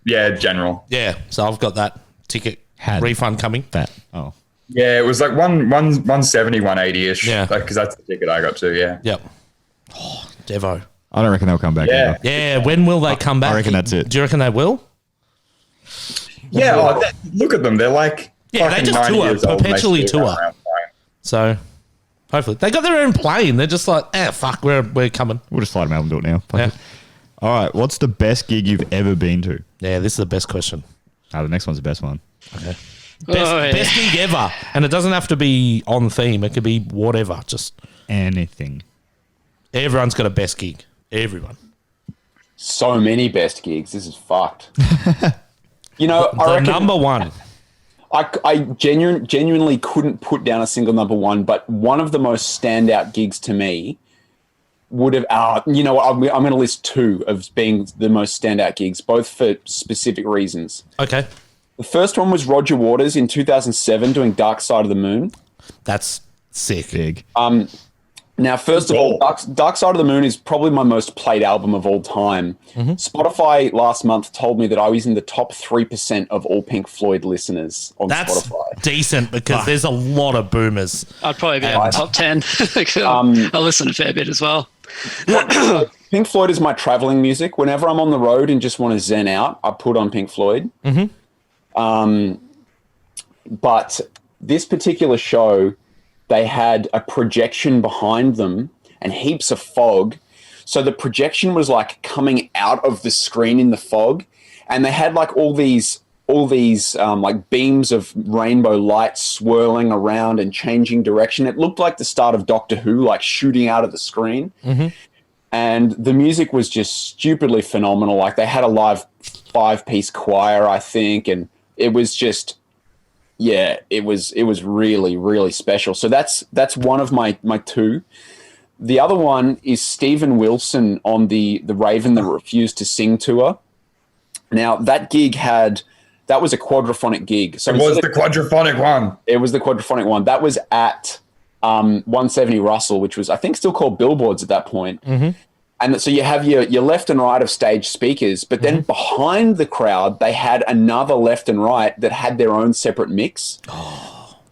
Yeah, general. Yeah, so I've got that ticket Had. refund coming. That. Oh. Yeah, it was like 170, 180-ish. Yeah. Because that's the ticket I got to, yeah. Yep. Oh, Devo. I don't reckon they'll come back. Yeah. Either. Yeah, when will they come back? reckon that's it. Do you reckon they will? Yeah, look at them. They're like Yeah, they fucking just 90 tour, years old and they perpetually still run tour. around playing. So hopefully they got their own plane. They're just like, fuck, we're coming. We'll just fly to Melbourne, do it now. Fuck Yeah. it. All right. What's the best gig you've ever been to? Yeah, this is the best question. The next one's the best one. Best gig ever, and it doesn't have to be on theme. It could be whatever. Just Anything. everyone's got a best gig. Everyone. So many best gigs. This is fucked. You know, I The reckon number one. I genuinely couldn't put down a single number one, but one of the most standout gigs to me would have, you know what, I'm going to list two of being the most standout gigs, both for specific reasons. Okay, The first one was Roger Waters in 2007 doing Dark Side of the Moon. that's sick. Big. Now, first of all, Dark Side of the Moon is probably my most played album of all time. Spotify last month told me that I was in the top 3% of all Pink Floyd listeners on That's Spotify. decent because there's a lot of boomers. I'd probably be in the top 10. I listen a fair bit as well. Pink Floyd is my traveling music. Whenever I'm on the road and just want to zen out, I put on Pink Floyd. But this particular show, they had a projection behind them and heaps of fog. So the projection was like coming out of the screen in the fog, and they had like all these like beams of rainbow light swirling around and changing direction. It looked like the start of Doctor Who, like shooting out of the screen. And the music was just stupidly phenomenal. Like they had a live 5-piece choir, I think, and it was just, yeah, it was really, really special. So that's one of my two. The other one is Stephen Wilson on the Raven That Refused to Sing tour. Now that gig that was a quadraphonic gig. So It was the quadraphonic one. It was the quadraphonic one. That was at 170 Russell, which was, I think, still called Billboards at that point. And so you have your left and right of stage speakers, but then behind the crowd, they had another left and right that had their own separate mix.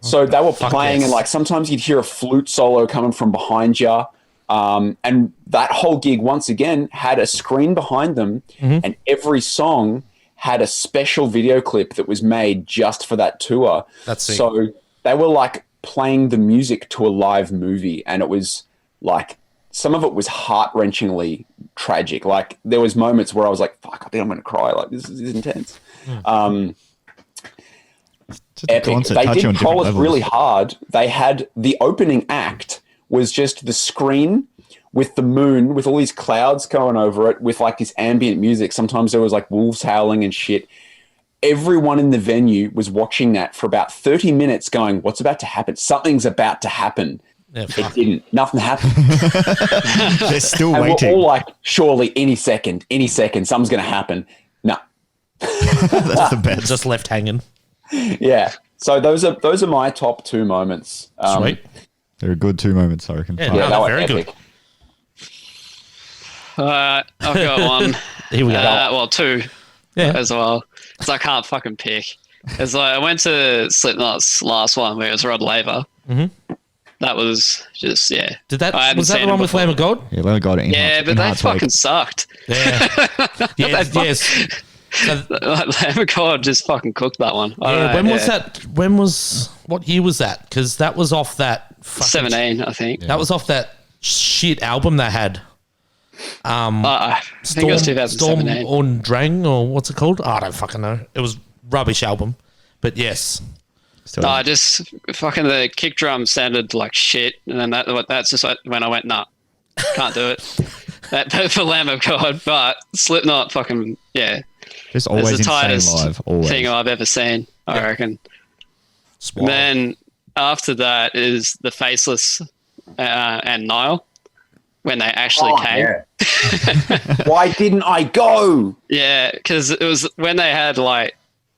So they were playing, and like sometimes you'd hear a flute solo coming from behind you. And that whole gig, once again, had a screen behind them, and every song had a special video clip that was made just for that tour. That's sick. So they were like playing the music to a live movie, and it was like, some of it was heart-wrenchingly tragic. Like there was moments where I was like, fuck, I think I'm going to cry. Like this is intense. Just a Epic. concert They touching on did different troll us levels. really hard. They had the opening act was just the screen with the moon, with all these clouds going over it, with like this ambient music. Sometimes there was like wolves howling and shit. Everyone in the venue was watching that for about 30 minutes going, what's about to happen? Something's about to happen. Yeah, It fuck. didn't. Nothing happened. They're still And waiting. we're all like, surely any second, something's going to happen. No. That's the best. Just left hanging. Yeah. So those are my top two moments. Sweet. They're a good 2 moments, I reckon. Yeah, Fuck. Yeah, no, that was very epic. good. I've got one. Here we go. Well, two Yeah. as well. Because I can't fucking pick. It's like I went to Slipknot's last one where it was Rod Laver. That was just, yeah. Did that I hadn't was that seen the him one with before. Lamb of God? Yeah, let it go to Yeah, but that fucking sucked. Yeah. yes. Lamb of God just fucking cooked that one. I don't Yeah, know, when was that? What year was that? Because that was off that fucking 17, I think. That was off that shit album they had. I think it was 2017. Storm und Drang, or what's it called? I don't fucking know. It was rubbish album, but yes. No, just fucking the kick drum sounded like shit, and then that's just like when I went, nah, can't do it. That for Lamb of God, but Slipknot, fucking yeah, Just always it's the insane tightest live. Always. thing I've ever seen. I reckon. Swallow. Then after that is the Faceless and Nile when they actually came. Yeah. Why didn't I go? Yeah, because it was when they had like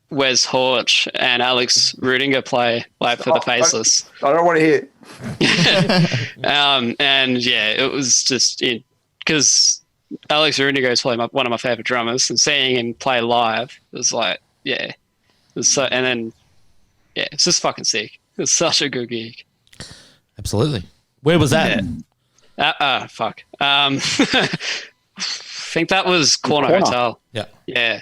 Wes Horch and Alex Rudinger play like for the Faceless. I don't want to hear. And yeah, it was just because Alex Rudinger is probably one of my favorite drummers, and seeing him play live was like, yeah, it was so. And then yeah, it's just fucking sick. It's such a good gig. Absolutely. Where was that? Fuck. I think that was Corner Hotel. Yeah. Yeah.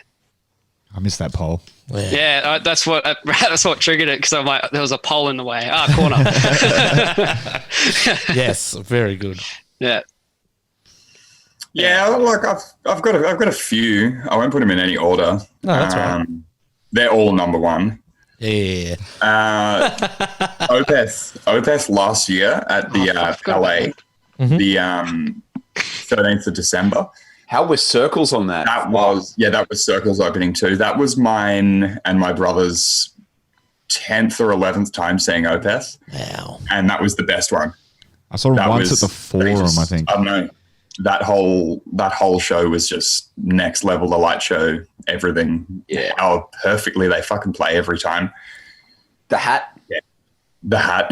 I missed that poll. Yeah, that's what triggered it, because I'm like, there was a pole in the way. Corner. Yes, very good. Yeah. Yeah, like I've got a few. I won't put them in any order. No, that's right. They're all number one. Yeah. Opeth last year at the Palais, the 13th of December. How were Circles on that? That was Circles opening too. That was mine and my brother's 10th or 11th time seeing Opeth. Wow. And that was the best one. I saw him once at the Forum, I think. I don't know. That whole show was just next level. The light show, everything. Yeah. How perfectly they fucking play every time. The Hat. Yeah. The Hat.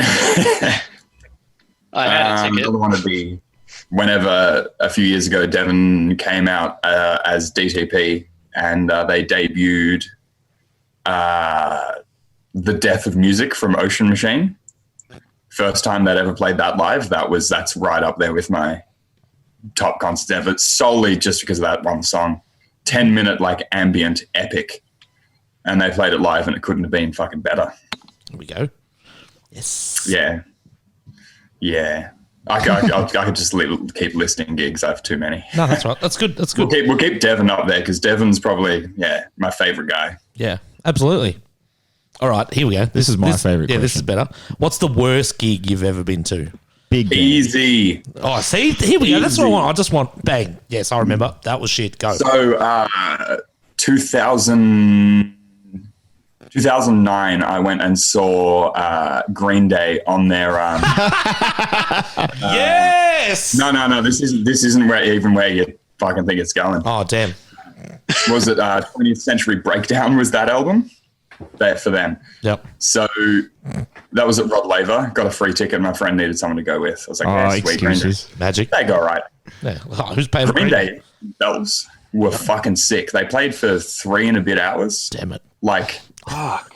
I had a ticket. Another one would be whenever a few years ago Devon came out as DTP, and they debuted The Death of Music from Ocean Machine. First time they'd ever played that live. That's right up there with my top concerts ever, solely just because of that one song. 10-minute like ambient epic, and they played it live, and it couldn't have been fucking better. Here we go. Yes. Yeah. I could just keep listing gigs. I have too many. No, that's right. That's good. That's good. We'll keep Devon up there, because Devon's probably my favorite guy. Yeah, absolutely. All right, here we go. This is my favourite Yeah, this question. is better. What's the worst gig you've ever been to? Big band. Easy. Oh, see, here we go. That's what I want. I just want bang. Yes, I remember. That was shit. Go. So 2009, I went and saw Green Day on their. Yes. No. This isn't where you fucking think it's going. Oh, damn. Was it 20th Century Breakdown? Was that album? There for them. Yep. So that was at Rod Laver. Got a free ticket. My friend needed someone to go with. I was like, yeah, sweet. Green Day. excuses. Magic. They go right. Yeah. Oh, who's paying for Green Day themselves were fucking sick. They played for 3 and a bit hours. Damn it. Like, fuck.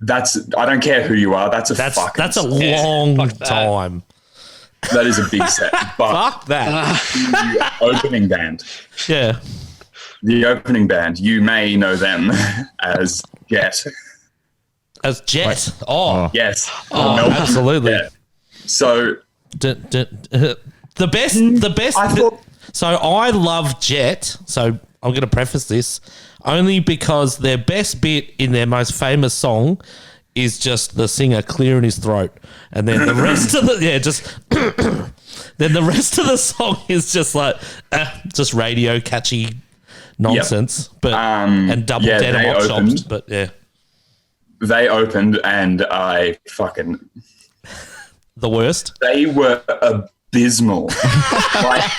I don't care who you are. That's a long time. That is a big set. But Fuck that. the opening band, Yeah. you may know them as Jet. As Jet. Oh. Yes. Oh, Melbourne absolutely. Jet. So The best. I thought, So I love Jet. So I'm going to preface this only because their best bit in their most famous song is just the singer clearing his throat, and then the rest of then the rest of the song is just like just radio catchy nonsense, but and double denim op shops. But yeah, they opened, and I fucking the worst. They were abysmal. Like,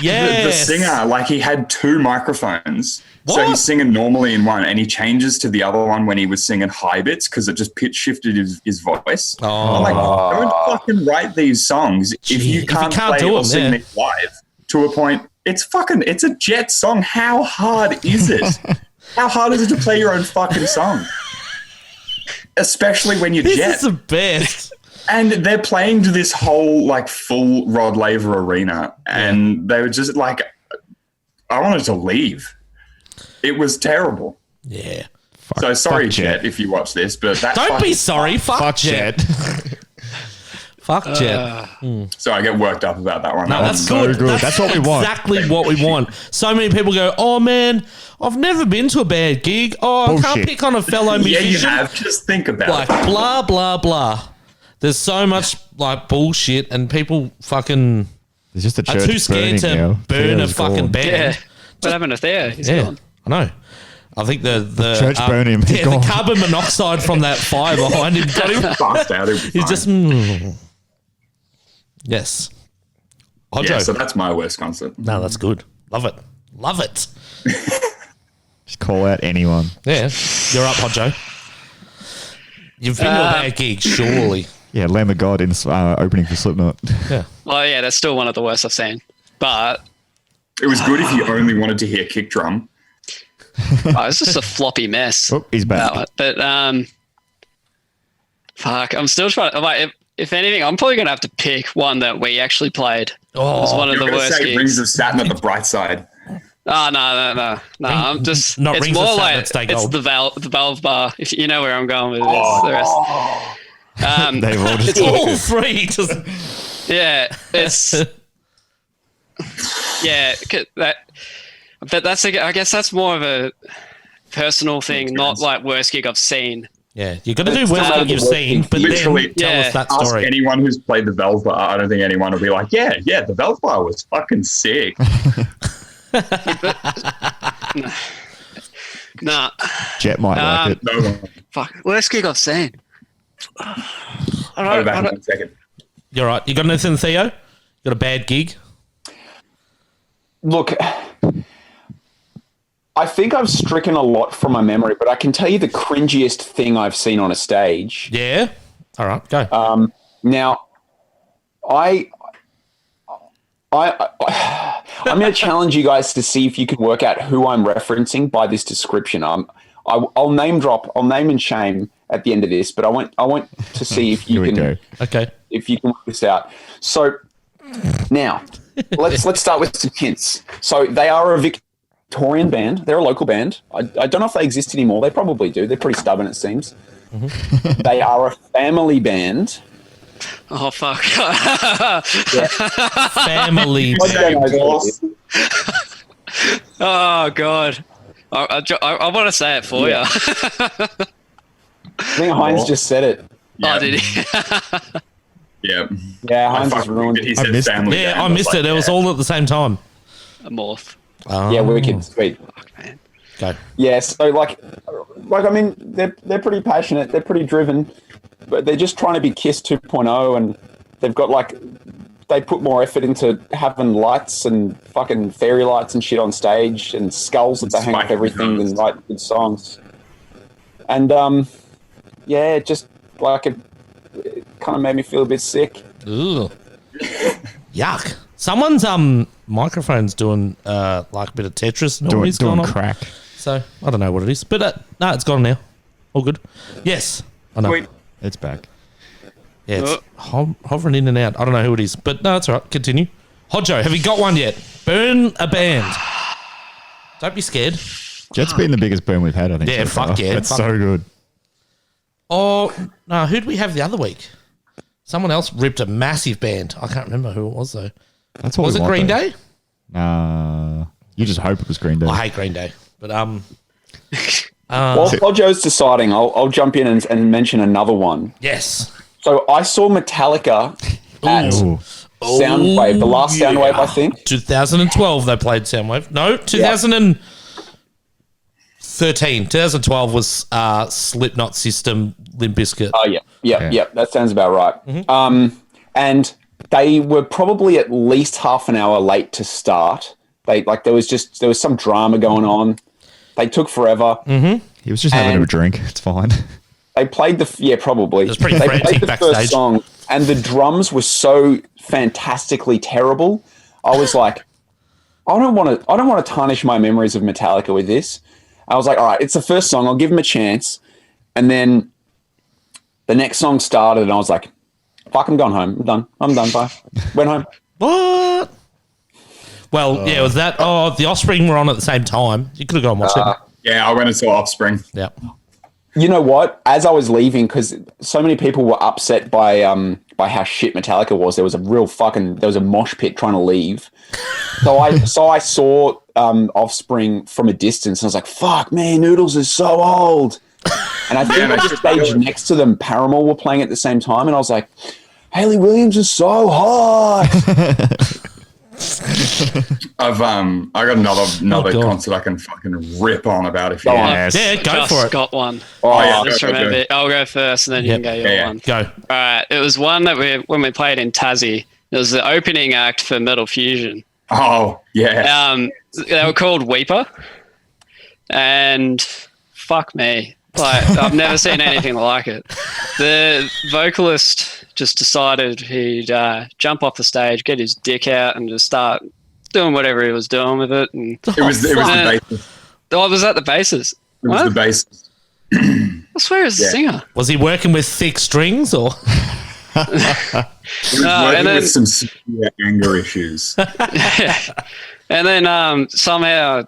Yeah, the singer, like, he had 2 microphones. What? So he's singing normally in one, and he changes to the other one when he was singing high bits, because it just pitch shifted his voice. Oh. I'm like, don't fucking write these songs if you can't play do or them, sing these live to a point. It's a Jet song. How hard is it? How hard is it to play your own fucking song? Especially when you're this Jet. is the best. And they're playing to this whole, like, full Rod Laver arena, and they were just like, I wanted to leave. It was terrible. Yeah. So sorry, fuck Jet. Jet, if you watch this, but that Don't be fucking- sorry. Fuck Jet. Fuck Jet. So I get worked up about that one. No, That that's one's good. That's what we want. Exactly what we want. So many people go, oh man, I've never been to a bad gig. Oh, I can't Bullshit. pick on a fellow Yeah, you musician. have. Just think about Like it. blah blah blah. There's so much like bullshit, and people fucking There's just a are church too scared burning to now. burn a Theo's fucking gone. band. Yeah. What happened to Theo? He's Yeah, gone. I know. I think the church burned him. He's Yeah, the gone. carbon monoxide from that fire behind him got him. Passed out. It'll be He's fine. just yes. Hodjo. Yeah, so that's my worst concert. No, that's good. Love it. Love it. Just call out anyone. Yeah, you're up, Hodjo. You've been to a bad gig, surely. Yeah, Lamb of God in opening for Slipknot. Yeah. Well, yeah, that's still one of the worst I've seen. But It was good if you only wanted to hear kick drum. it's just a floppy mess. Oh, he's back. But fuck, I'm still trying. Like, if anything, I'm probably gonna have to pick one that we actually played. It was one of You're the going to worst say gigs. Rings of Saturn at the bright side. Oh no! I'm just. not it's Rings of more Saturn like that stay it's gold. the Valve bar. If you know where I'm going with this, the rest. They've all just All three. Just, Yeah, it's yeah. But that's I guess that's more of a personal thing, not like worst gig I've seen. yeah, you got to do worst not gig you've the worst seen, gig. but Literally, then tell yeah. us that Ask story. anyone who's played the Valve bar. I don't think anyone will be like, yeah, the Valve bar was fucking sick. Nah, Jet might like it. No one. fuck. Worst gig I've seen. Go back in 1 second. You're right. You got anything, Theo? You got a bad gig? Look, I think I've stricken a lot from my memory, but I can tell you the cringiest thing I've seen on a stage. Yeah. All right, go. Now, I'm going to challenge you guys to see if you can work out who I'm referencing by this description. I'll name drop, I'll name and shame at the end of this, but I want to see if you Here we go. Okay. if you can work this out. So now let's start with some hints. So they are a Victorian band. They're a local band. I don't know if they exist anymore. They probably do. They're pretty stubborn, it seems. They are a family band. Oh fuck! Family. Oh god! I want to say it for Yeah. you. I think Heinz just said it. Yeah. Oh, did he? Yeah. Yeah, I Heinz has fucking ruined he it. said missed it. family. Yeah, band. I missed it. It was yeah. all at the same time. A morph. Yeah, wicked. Sweet. Fuck, man. Go. Yeah, so like I mean, they're pretty passionate, they're pretty driven, but they're just trying to be Kiss 2.0, and they've got they put more effort into having lights and fucking fairy lights and shit on stage and skulls that they hang off Spiky everything drums. and write good songs. And yeah, it just it kind of made me feel a bit sick. Ooh. Yuck. Someone's microphone's doing like a bit of Tetris noise Doing going on. crack. So I don't know what it is, but no, it's gone now. All good. Yes, I know. Sweet. It's back. Yeah, it's hovering in and out. I don't know who it is, but no, it's all right. Continue. Hodjo, have you got one yet? Burn a band. Don't be scared. Jet's been the biggest burn we've had, I think. Yeah, so fuck far. yeah, That's fuck. so good. Oh no, who did we have the other week? Someone else ripped a massive band. I can't remember who it was though. That's what Was we it want, Green though. Day? You just hope it was Green Day. I hate Green Day, but While Joe's deciding, I'll jump in and mention another one. yes. So I saw Metallica at Ooh. Soundwave, the last yeah. Soundwave, I think. 2012 they played Soundwave. No, 2013. 2012 was Slipknot System, Limp Bizkit. Oh yeah. That sounds about right. And they were probably at least half an hour late to start. There was some drama going on. They took forever. He was just having And- a drink. It's fine. They played probably. was pretty they frantic played the backstage. first song, and the drums were so fantastically terrible. I was like, I don't want to tarnish my memories of Metallica with this. I was like, all right, it's the first song. I'll give them a chance. And then the next song started, and I was like, fuck, I'm going home. I'm done. Bye. Went home. What? Well, yeah, it was that. Oh, the Offspring were on at the same time. You could have gone and watched it. Yeah, I went and saw Offspring. Yeah. You know what? As I was leaving, because so many people were upset by how shit Metallica was, there was a mosh pit trying to leave. So I saw Offspring from a distance, and I was like, "Fuck, man, Noodles is so old." And I think on the stage next to them, Paramore were playing at the same time, and I was like, "Hayley Williams is so hot." I got another concert I can fucking rip on about if you want. Yeah, go for it. Got one. Oh, yeah, Just remember it. I'll go first, and then you can go your one. Go. All right. It was one that when we played in Tassie. It was the opening act for Metal Fusion. Oh, yeah. They were called Weeper, and fuck me, like I've never seen anything like it. The vocalist just decided he'd jump off the stage, get his dick out, and just start doing whatever he was doing with it. And It was the bassist. oh, was that the bassist? It was the bassist. I swear it was the singer. Was he working with thick strings or? He was working with some severe anger issues. And then somehow,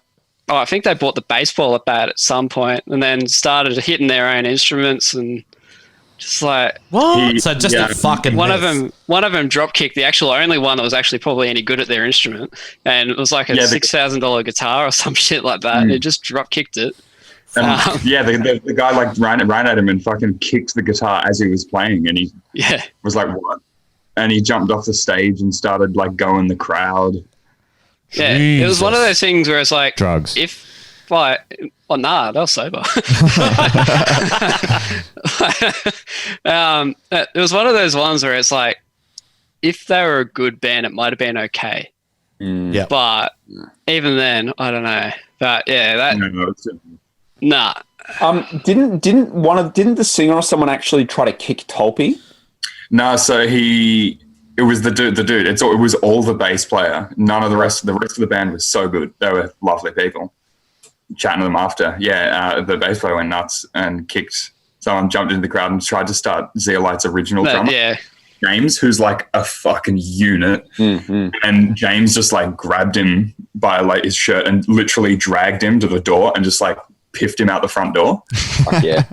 I think they bought the baseball bat at some point, and then started hitting their own instruments and just like What? So just a fucking one mess. of them drop kicked the only one that was actually probably any good at their instrument, and it was like a $6,000 guitar or some shit like that. And it just drop kicked it. And the guy like ran at him and fucking kicked the guitar as he was playing, and he was like, "What?" And he jumped off the stage and started like going the crowd. Yeah, it was one of those things where it's like Drugs. If like, well, nah, they're sober. It was one of those ones where it's like, if they were a good band, it might have been okay. Yeah. But even then, I don't know. But yeah, nah. Didn't the singer or someone actually try to kick Tolpe? No, so it was the dude. It was all the bass player. None of the rest of the band was so good. They were lovely people. Chatting to them after, the bass player went nuts and kicked. Someone jumped into the crowd and tried to start Zeolite's original drummer. Yeah. James, who's like a fucking unit, and James just like grabbed him by like his shirt and literally dragged him to the door and just like piffed him out the front door. Fuck yeah.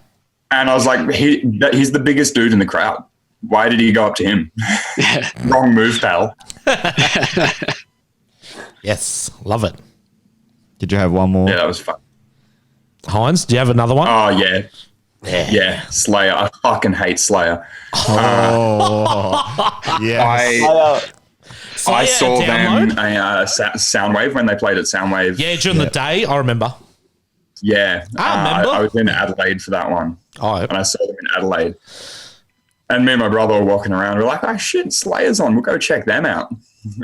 And I was like, he's the biggest dude in the crowd. Why did he go up to him? Wrong move, pal. Yes, love it. Did you have one more? Yeah, that was fun. Heinz, do you have another one? Oh, yeah. Yeah, Slayer. I fucking hate Slayer. Oh, yeah. I saw them at Soundwave when they played at Soundwave. Yeah, during the day, I remember. Yeah. I remember. I was in Adelaide for that one. Oh, and I saw them in Adelaide. And me and my brother were walking around. We're like, oh, shit, Slayer's on. We'll go check them out.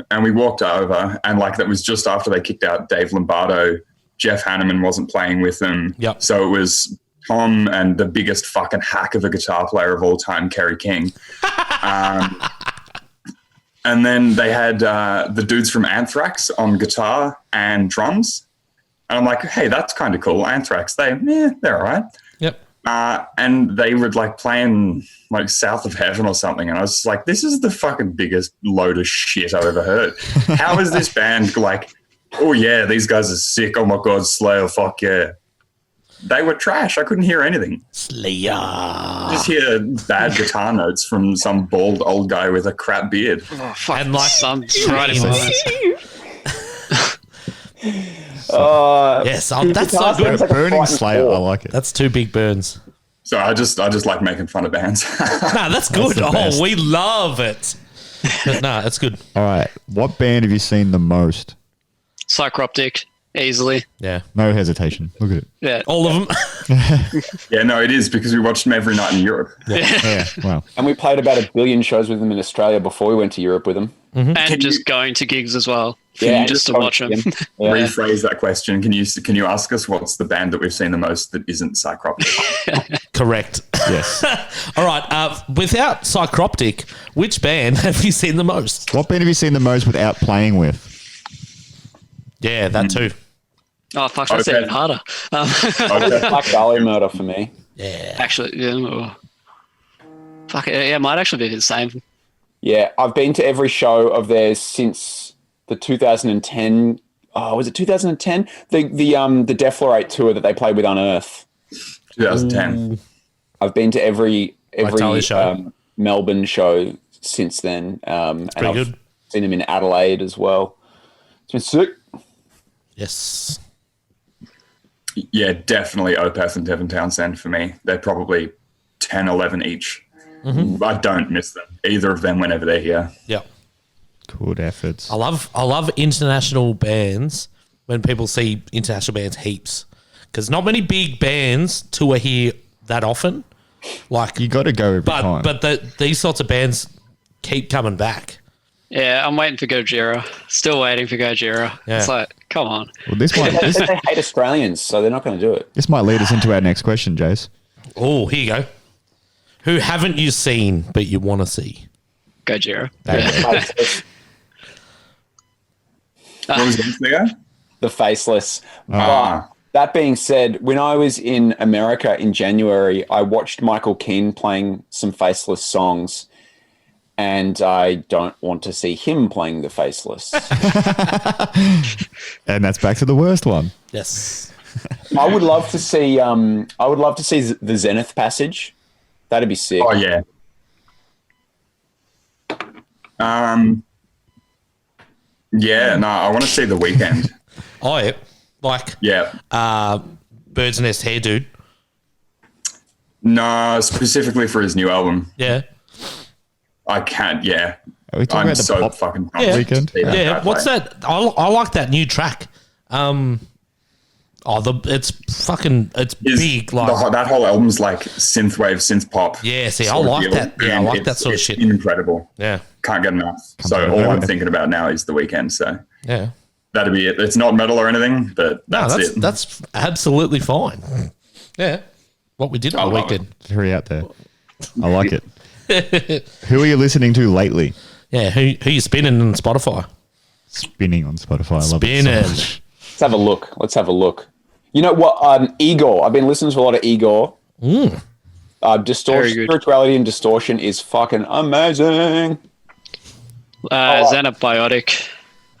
And we walked over, and like that was just after they kicked out Dave Lombardo. Jeff Hanneman wasn't playing with them. Yep. So it was Tom and the biggest fucking hack of a guitar player of all time, Kerry King. And then they had the dudes from Anthrax on guitar and drums. And I'm like, hey, that's kind of cool. Anthrax, they're all right. Yep. And they were like playing like South of Heaven or something. And I was just like, this is the fucking biggest load of shit I've ever heard. How is this band like, oh yeah, these guys are sick. Oh my God, Slayer, fuck yeah. They were trash. I couldn't hear anything. Slayer. Just hear bad guitar notes from some bald old guy with a crap beard. Oh, fuck. And like some right in my yes, that's so good. Like Burning Slayer, I like it. That's two big burns. So I just like making fun of bands. Nah, that's good. the best. We love it. Nah, that's good. All right. What band have you seen the most? Psychroptic, easily. Yeah. No hesitation. Look at it. Yeah. All of them. Yeah, no, it is because we watched them every night in Europe. Yeah. Wow. And we played about 1 billion shows with them in Australia before we went to Europe with them. And just going to gigs as well. Just to watch them. Yeah. Rephrase that question. Can you ask us what's the band that we've seen the most that isn't Psychroptic? Correct. Yes. All right. Without Psychroptic, which band have you seen the most? What band have you seen the most without playing with? Yeah, that too. Oh, fuck, that's Okay. even harder. Black Dahlia Murder for me. Yeah. Actually, fuck it. Yeah, it might actually be the same. Yeah, I've been to every show of theirs since the 2010. Oh, was it 2010? The Deflorate tour that they played with Unearth. 2010. I've been to every show. Melbourne show since then, and pretty I've good. seen them in Adelaide as well. It's been sick. Yes. Yeah, definitely Opeth and Devon Townsend for me. They're probably 10, 11 each. Mm-hmm. I don't miss them, either of them, whenever they're here. Yeah. Good efforts. I love international bands when people see international bands heaps, because not many big bands tour here that often. Like You got to go every time. but these sorts of bands keep coming back. Yeah, I'm waiting for Gojira. Still waiting for Gojira. Yeah. It's like, come on. Well, this might They hate Australians, so they're not going to do it. this might lead us into our next question, Jace. Oh, here you go. Who haven't you seen but you want to see? Gojira. What was this there? The Faceless. Ah. That being said, when I was in America in January, I watched Michael Keane playing some Faceless songs, and I don't want to see him playing the Faceless. And that's back to the worst one. Yes. I would love to see. I would love to see the Zenith Passage. That'd be sick. Oh, yeah. Yeah, no, I want to see The Weeknd. Oh, yeah. Like Yeah. Bird's Nest Hair Dude. No, specifically for his new album. Yeah. I can't, yeah. Are we talking I'm about the so pop fucking pumped Yeah. to Weekend? see that Yeah. guy What's play. that? I like that new track. It's fucking, it's big. Like, That whole album's like synthwave, synth pop. yeah, see, I sort of like deal, that. Yeah, I and like that it's- sort of it's shit. Incredible. Yeah. Can't get enough. get So all enough. I'm thinking about now is The Weeknd. So Yeah. that'd be it. It's not metal or anything, but No, that's it. that's absolutely fine. Yeah. What we did on the love weekend. Very out there. I like it. Who are you listening to lately? Yeah, who you spinning on Spotify? Spinning on Spotify. I love it Spinning. so much. Let's have a look. Let's have a look. You know what? Igor. I've been listening to a lot of Igor. Very Distortion, good. Spirituality and Distortion is fucking amazing. Xenobiotic.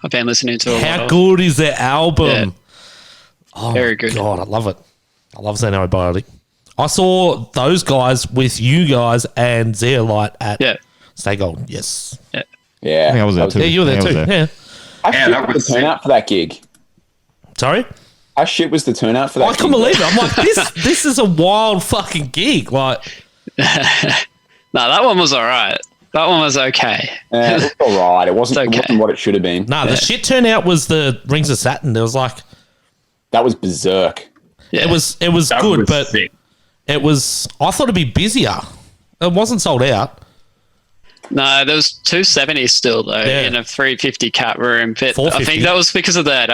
I've been listening to a lot How of. good is that album? Oh, Very good. God, I love it. I love Xenobiotic. I saw those guys with you guys and Zeolite at Yeah. Stay Gold. Yes. Yeah, I think I was there too. Yeah, you were there I was too. there. Yeah. How Yeah, shit that was was the turnout for that gig? Sorry? How shit was the turnout for that I gig? couldn't believe it. I'm like, this is a wild fucking gig. Like, No, that one was all right. That one was okay. It was all right. It wasn't, It's okay. it wasn't what it should have been. nah, the shit turnout was the Rings of Saturn. There was like, That was berserk. Yeah. it was That good, was but sick. it was, I thought it'd be busier. It wasn't sold out. No, there was 270 still though Yeah. in a 350 cat room. But I 450. think that was because of that.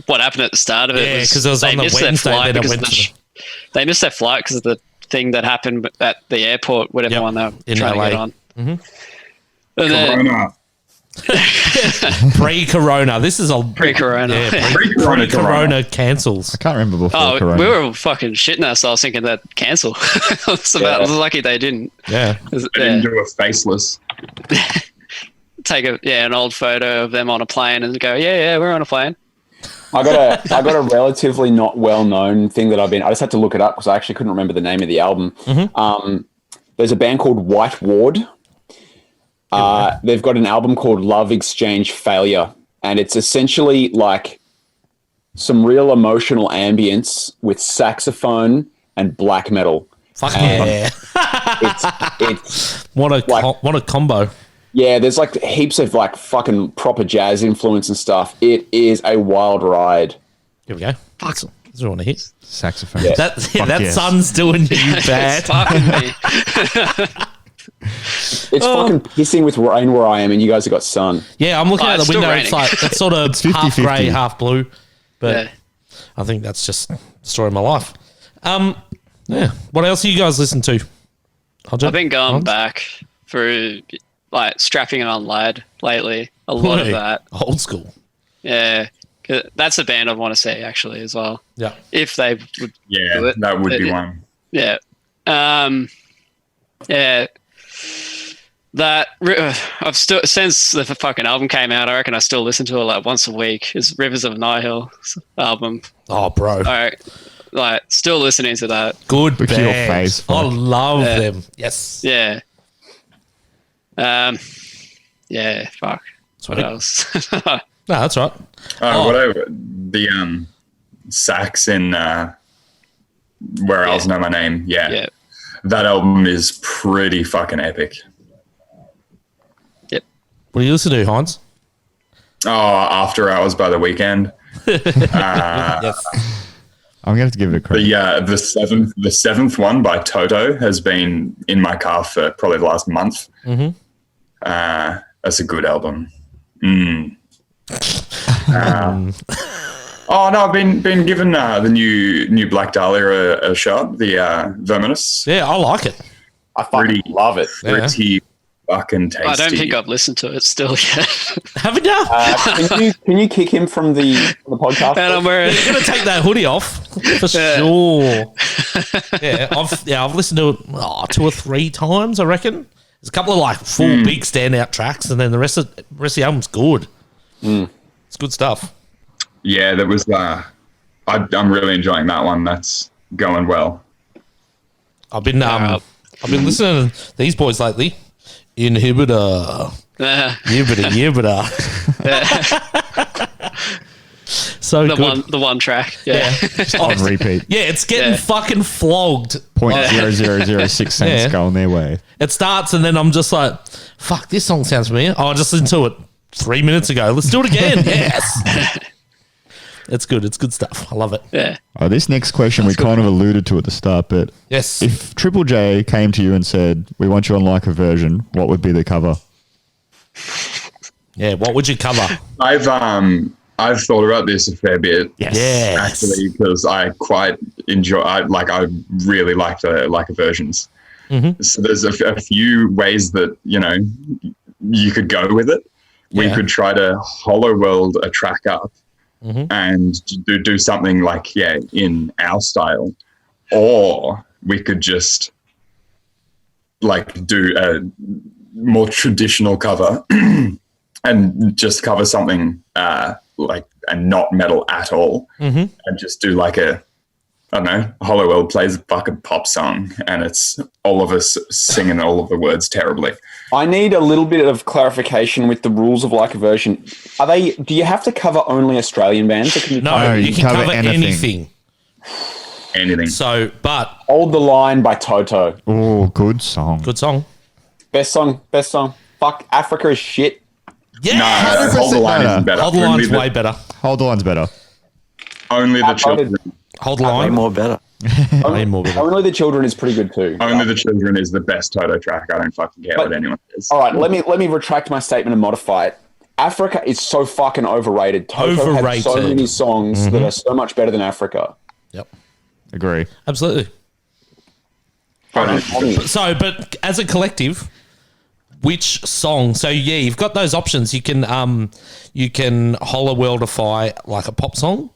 What happened at the start of it? Yeah, 'cause it was they on the missed their Wednesday, flight then it because went of the to they missed their flight because of the thing that happened at the airport with everyone they were in trying LA. to get on. And then Corona. Pre-corona. This is a pre-corona. Yeah, Pre-corona. pre-corona cancels. I can't remember before Oh, Corona. we were fucking shitting ourselves thinking that cancel. I was lucky they didn't. Yeah. They didn't do a faceless. Take an old photo of them on a plane and go, yeah, we're on a plane. I got a relatively not well known thing that I just had to look it up because I actually couldn't remember the name of the album. There's a band called White Ward. They've got an album called Love Exchange Failure, and it's essentially like some real emotional ambience with saxophone and black metal. Fuck yeah. It's What a combo. yeah, there's like heaps of like fucking proper jazz influence and stuff. It is a wild ride. Here we go. That's what I want to hit. Saxophone. That yes. sun's doing you bad. It's fucking me. It's fucking pissing with rain where I am, and you guys have got sun. Yeah, I'm looking Oh, out the it's still window. It's raining. like it's sort of half 50-50. grey, half blue. But Yeah. I think that's just the story of my life. Yeah. What else do you guys listen to? I've been going back through like strapping on lad lately. A lot of that. Old school. Yeah. 'Cause that's a band I want to see actually as well. Yeah. If they would do Yeah, it. that would be one. Yeah. Yeah. I've still, since the fucking album came out, I reckon I still listen to it like once a week. Is Rivers of Nihil album. Oh, bro. Like still listening to that. Good Look at your bands. face, I fuck. love them. Yes. Yeah. Yeah, fuck. Sweet. What else? No, that's right. Whatever. The sax in Where Else Know My Name. Yeah. That album is pretty fucking epic. Yep. What do you listen to, Heinz? Oh, After Hours by The Weekend. Yes. I'm gonna have to give it a credit. The seventh one by Toto has been in my car for probably the last month. Mm-hmm. That's a good album. Oh no, I've been given the new Black Dahlia a shot. The Verminous. Yeah, I like it. I fucking love it. Pretty fucking tasty. I don't think I've listened to it still yet. Haven't you? Can you kick him from the podcast? And I'm wearing. You're gonna take that hoodie off for sure. I've listened to it 2 or 3 times. I reckon there's a couple of like full big standout tracks, and then the rest of the album's good. It's good stuff. Yeah, that was. I'm really enjoying that one. That's going well. I've been listening to these boys lately. Inhibitor. Inhibitor. So good. The one track. Yeah. On repeat. Yeah, it's getting fucking flogged. 0.0006 cents going their way. It starts and then I'm just like, fuck, this song sounds familiar. Oh, I just listened to it 3 minutes ago. Let's do it again. Yes. It's good. It's good stuff. I love it. Yeah. This next question we kind of alluded to at the start, but Yes. if Triple J came to you and said, we want you on like a version, what would be the cover? Yeah, what would you cover? I've thought about this a fair bit. Yes. Actually, because I quite enjoy. I really like the versions. Mm-hmm. So there's a few ways that you could go with it. We could try to hollow world a track up and do something like in our style, or we could just do a more traditional cover and just cover something and not metal at all, and just do Hollow World plays a fucking pop song and it's all of us singing all of the words terribly. I need a little bit of clarification with the rules of like a version. Do you have to cover only Australian bands? Or can you No, you can cover anything. Anything. So, but Hold the Line by Toto. Oh, good song. good song. Best song. Fuck, Africa is shit. Yeah. No, Hold the Line isn't better. Hold the line's way better. Hold the Line's better. Only the children. Hold the line. More better. Way more better. Only the Children is pretty good too. Only the Children is the best Toto track. I don't fucking care what anyone says. All right, let me retract my statement and modify it. Africa is so fucking overrated. Toto has so Overrated. many songs that are so much better than Africa. Yep. Agree. Absolutely. So, but as a collective, which song? So yeah, you've got those options. You can hollow worldify like a pop song,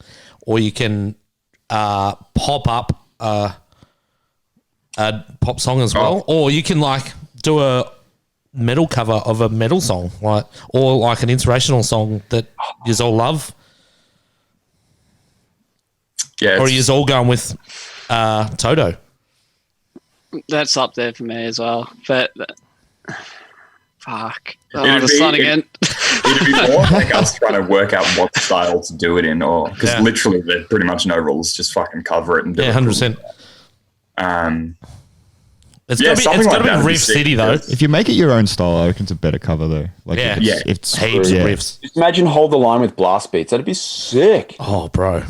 or you can pop up a pop song as well, or you can do a metal cover of a metal song, or an inspirational song that you all love. Yeah, Or are you all going with Toto? That's up there for me as well. But fuck. It'd The be- sun again. It'd be more like us trying to work out what style to do it in, or because literally there's pretty much no rules, just fucking cover it and do it. 100%. It's Yeah, got to something like be that would be Riff sick, City though. yes. If you make it your own style, I reckon it's a better cover though. Yeah. If it's Heaps of yeah. riffs. Just imagine Hold the Line with blast beats. That'd be sick. Oh, bro.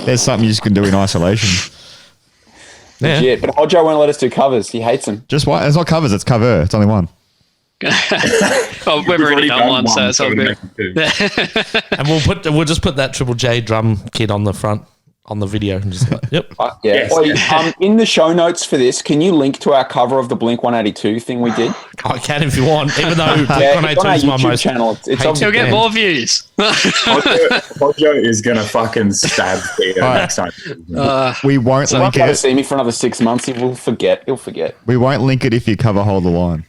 There's something you just can do in isolation. Yeah. Yeah, but Hodjo won't let us do covers. He hates them. Just one. It's not covers. It's cover. It's only one. Oh, we've already done one, so it's all good. And we'll just put that Triple J drum kit on the front on the video and just like, yep. Yeah. Yes. Oi, in the show notes for this, can you link to our cover of the Blink 182 thing we did? I can if you want, even though Blink Yeah, it's 182 on our is my YouTube most channel. It's hated on- He'll get band. more views. Podjo is gonna fucking stab Theo next time. We won't He won't link be able to it. see me for another 6 months. He will forget. He'll forget. We won't link it if you cover Hold the Line.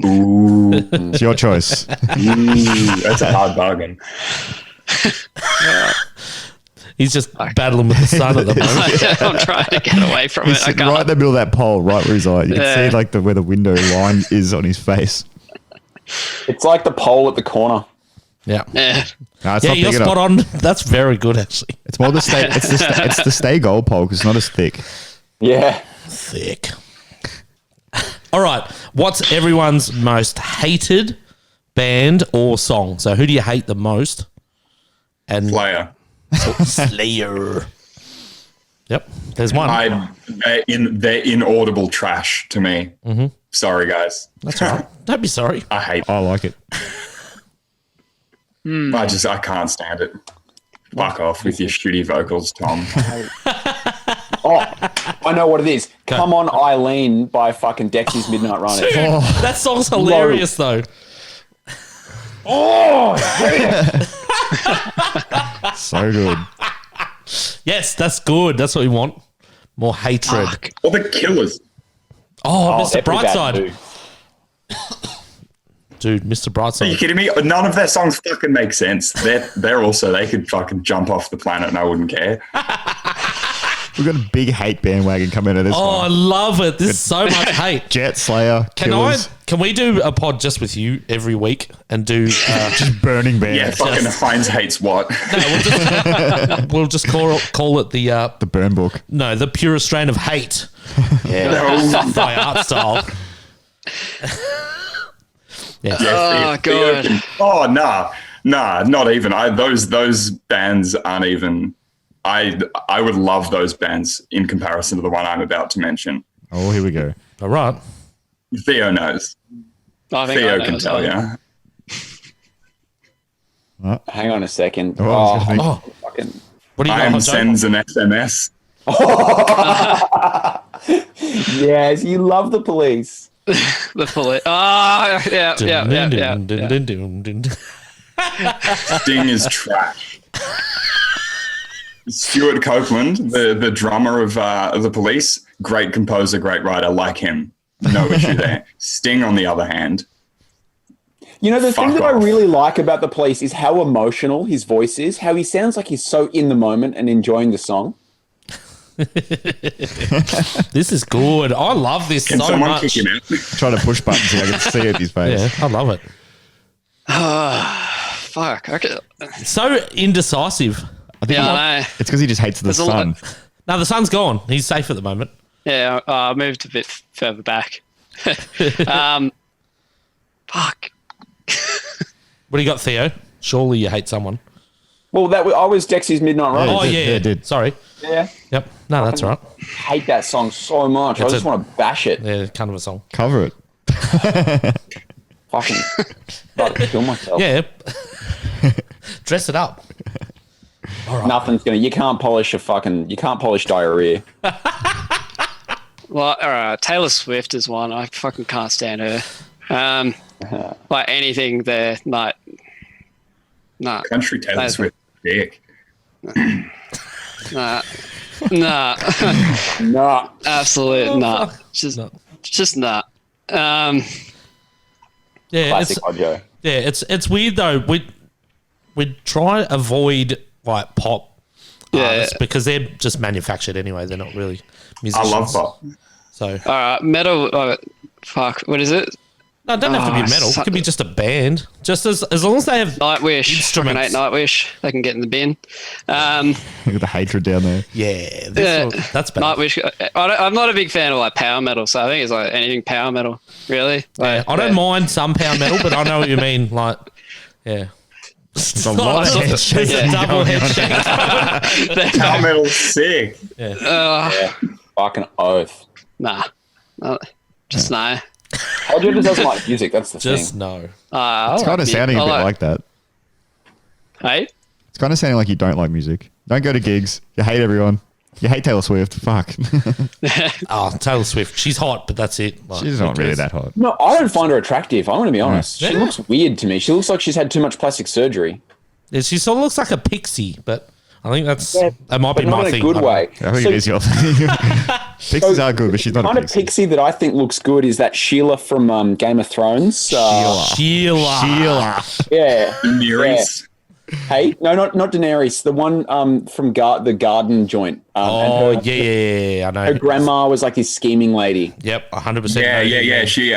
Ooh, It's your choice. that's a hard bargain. He's just battling with the sun at the moment. I'm trying to get away from He's it. I sitting can't. right in the middle of that pole, right where he's like. You can Yeah. see like where the window line is on his face. It's like the pole at the corner. Yeah. Yeah. No, it's Yeah, not you're big spot enough. on. That's very good, actually. It's more the stay. It's the stay gold pole because it's not as thick. Yeah. Thick. All right. What's everyone's most hated band or song? So who do you hate the most? And Player. Slayer. Yep. There's one. They're inaudible trash to me. Mm-hmm. Sorry, guys. That's all right. Don't be sorry. I hate. I like it. I can't stand it. Fuck off with your shitty vocals, Tom. Oh, I know what it is. Come On Eileen by fucking Dexy's Midnight Runners. That song's hilarious, though. So good. Yes, that's good. That's what we want. More hatred. Or the Killers. Oh, they're Mr. pretty bad Brightside. too. Dude, Mr. Are you Brightside. kidding me? None of their songs fucking make sense. They're also, they could fucking jump off the planet and I wouldn't care. We've got a big hate bandwagon coming at this Oh, I one. love it. There's so much hate. Jet Slayer, Killers, Can we do a pod just with you every week and do? just burning bands. Yeah, fucking Heinz hates what? We'll just call it the The burn book. the purest strain of hate Yeah. by art style. Yeah. Oh, God. Oh, nah, not even. Those bands aren't even. I would love those bands in comparison to the one I'm about to mention. Oh, here we go. All right. Theo knows. I think I Theo know can as tell well. you. Hang on a second. Oh, I was gonna Oh, fucking. what do you got? IM Hot Dog? sends an SMS. Yes, you love the Police. The police. Oh, yeah. Sting is trash. Stuart Copeland, the drummer of the Police, great composer, great writer, like him. No issue there. Sting, on the other hand, You know, the thing Fuck that I off. really like about the Police is how emotional his voice is, how he sounds like he's so in the moment and enjoying the song. This is good. I love this can so someone much. kick him out? Trying to push buttons so I can see it in his face. Yeah, I love it. Fuck. Okay. So indecisive. I think Yeah, I know. it's because he just hates the There's a sun. lot- No, the sun's gone. He's safe at the moment. Yeah, I moved a bit further back. Fuck. What do you got, Theo? Surely you hate someone. Well, I was Dexy's Midnight Yeah. Runners. Oh, yeah. it did. Sorry. Yeah. Yep. No, that's all right. Hate that song so much. I It's just a- want to bash it. Yeah, kind of a song. Cover it. Fucking about to kill myself. Yeah. Dress it up. Nothing's gonna. You can't polish diarrhea. Well, all right. Taylor Swift is one. I fucking can't stand her. Like anything there, like, nah, Country Taylor Nice. Swift, dick. nah, Nah. absolute nah. fuck. Just, No. just nah. Yeah, Classic it's, Ojo. yeah, it's weird though. We try to avoid like pop Yeah. artists because they're just manufactured anyway. They're not really I musicians. love pop. So All right, metal. Fuck, what is it? no, it doesn't have to be metal. It could be just a band. Just as long as they have Nightwish. Fucking Instruments. hate Nightwish. They can get in the bin. Look at the hatred down there. yeah, Yeah, that's better. Nightwish. I'm not a big fan of like power metal, so I think it's like anything power metal. Really? Yeah, Like, I don't mind some power metal, but I know what you mean. Like, yeah. It's a lot of head There's shaking a double going head on. shake. Power metal's sick. Yeah. Fucking oath. Nah. Just no. Ojo just doesn't like music. That's the Just thing. no. It's kind of sounding a bit like that. Hey? It's kind of sounding like you don't like music. Don't go to gigs. You hate everyone. You hate Taylor Swift. Fuck. Oh, Taylor Swift. She's hot, but that's it. Like, She's not really that hot. No, I don't find her attractive. I'm going to be honest. Yeah. She looks weird to me. She looks like she's had too much plastic surgery. Yeah, she sort of looks like a pixie, but I think that might be But not my in thing. a good way. I think So- it is your thing. Pixies are good, but she's not kind a of pixie. pixie that I think looks good is that Sheila from Game of Thrones. Sheila. Yeah. Daenerys. Hey, no, not Daenerys. The one from the garden joint. Oh, and yeah, I know. her grandma was like this scheming lady. Yep, 100%. Yeah. She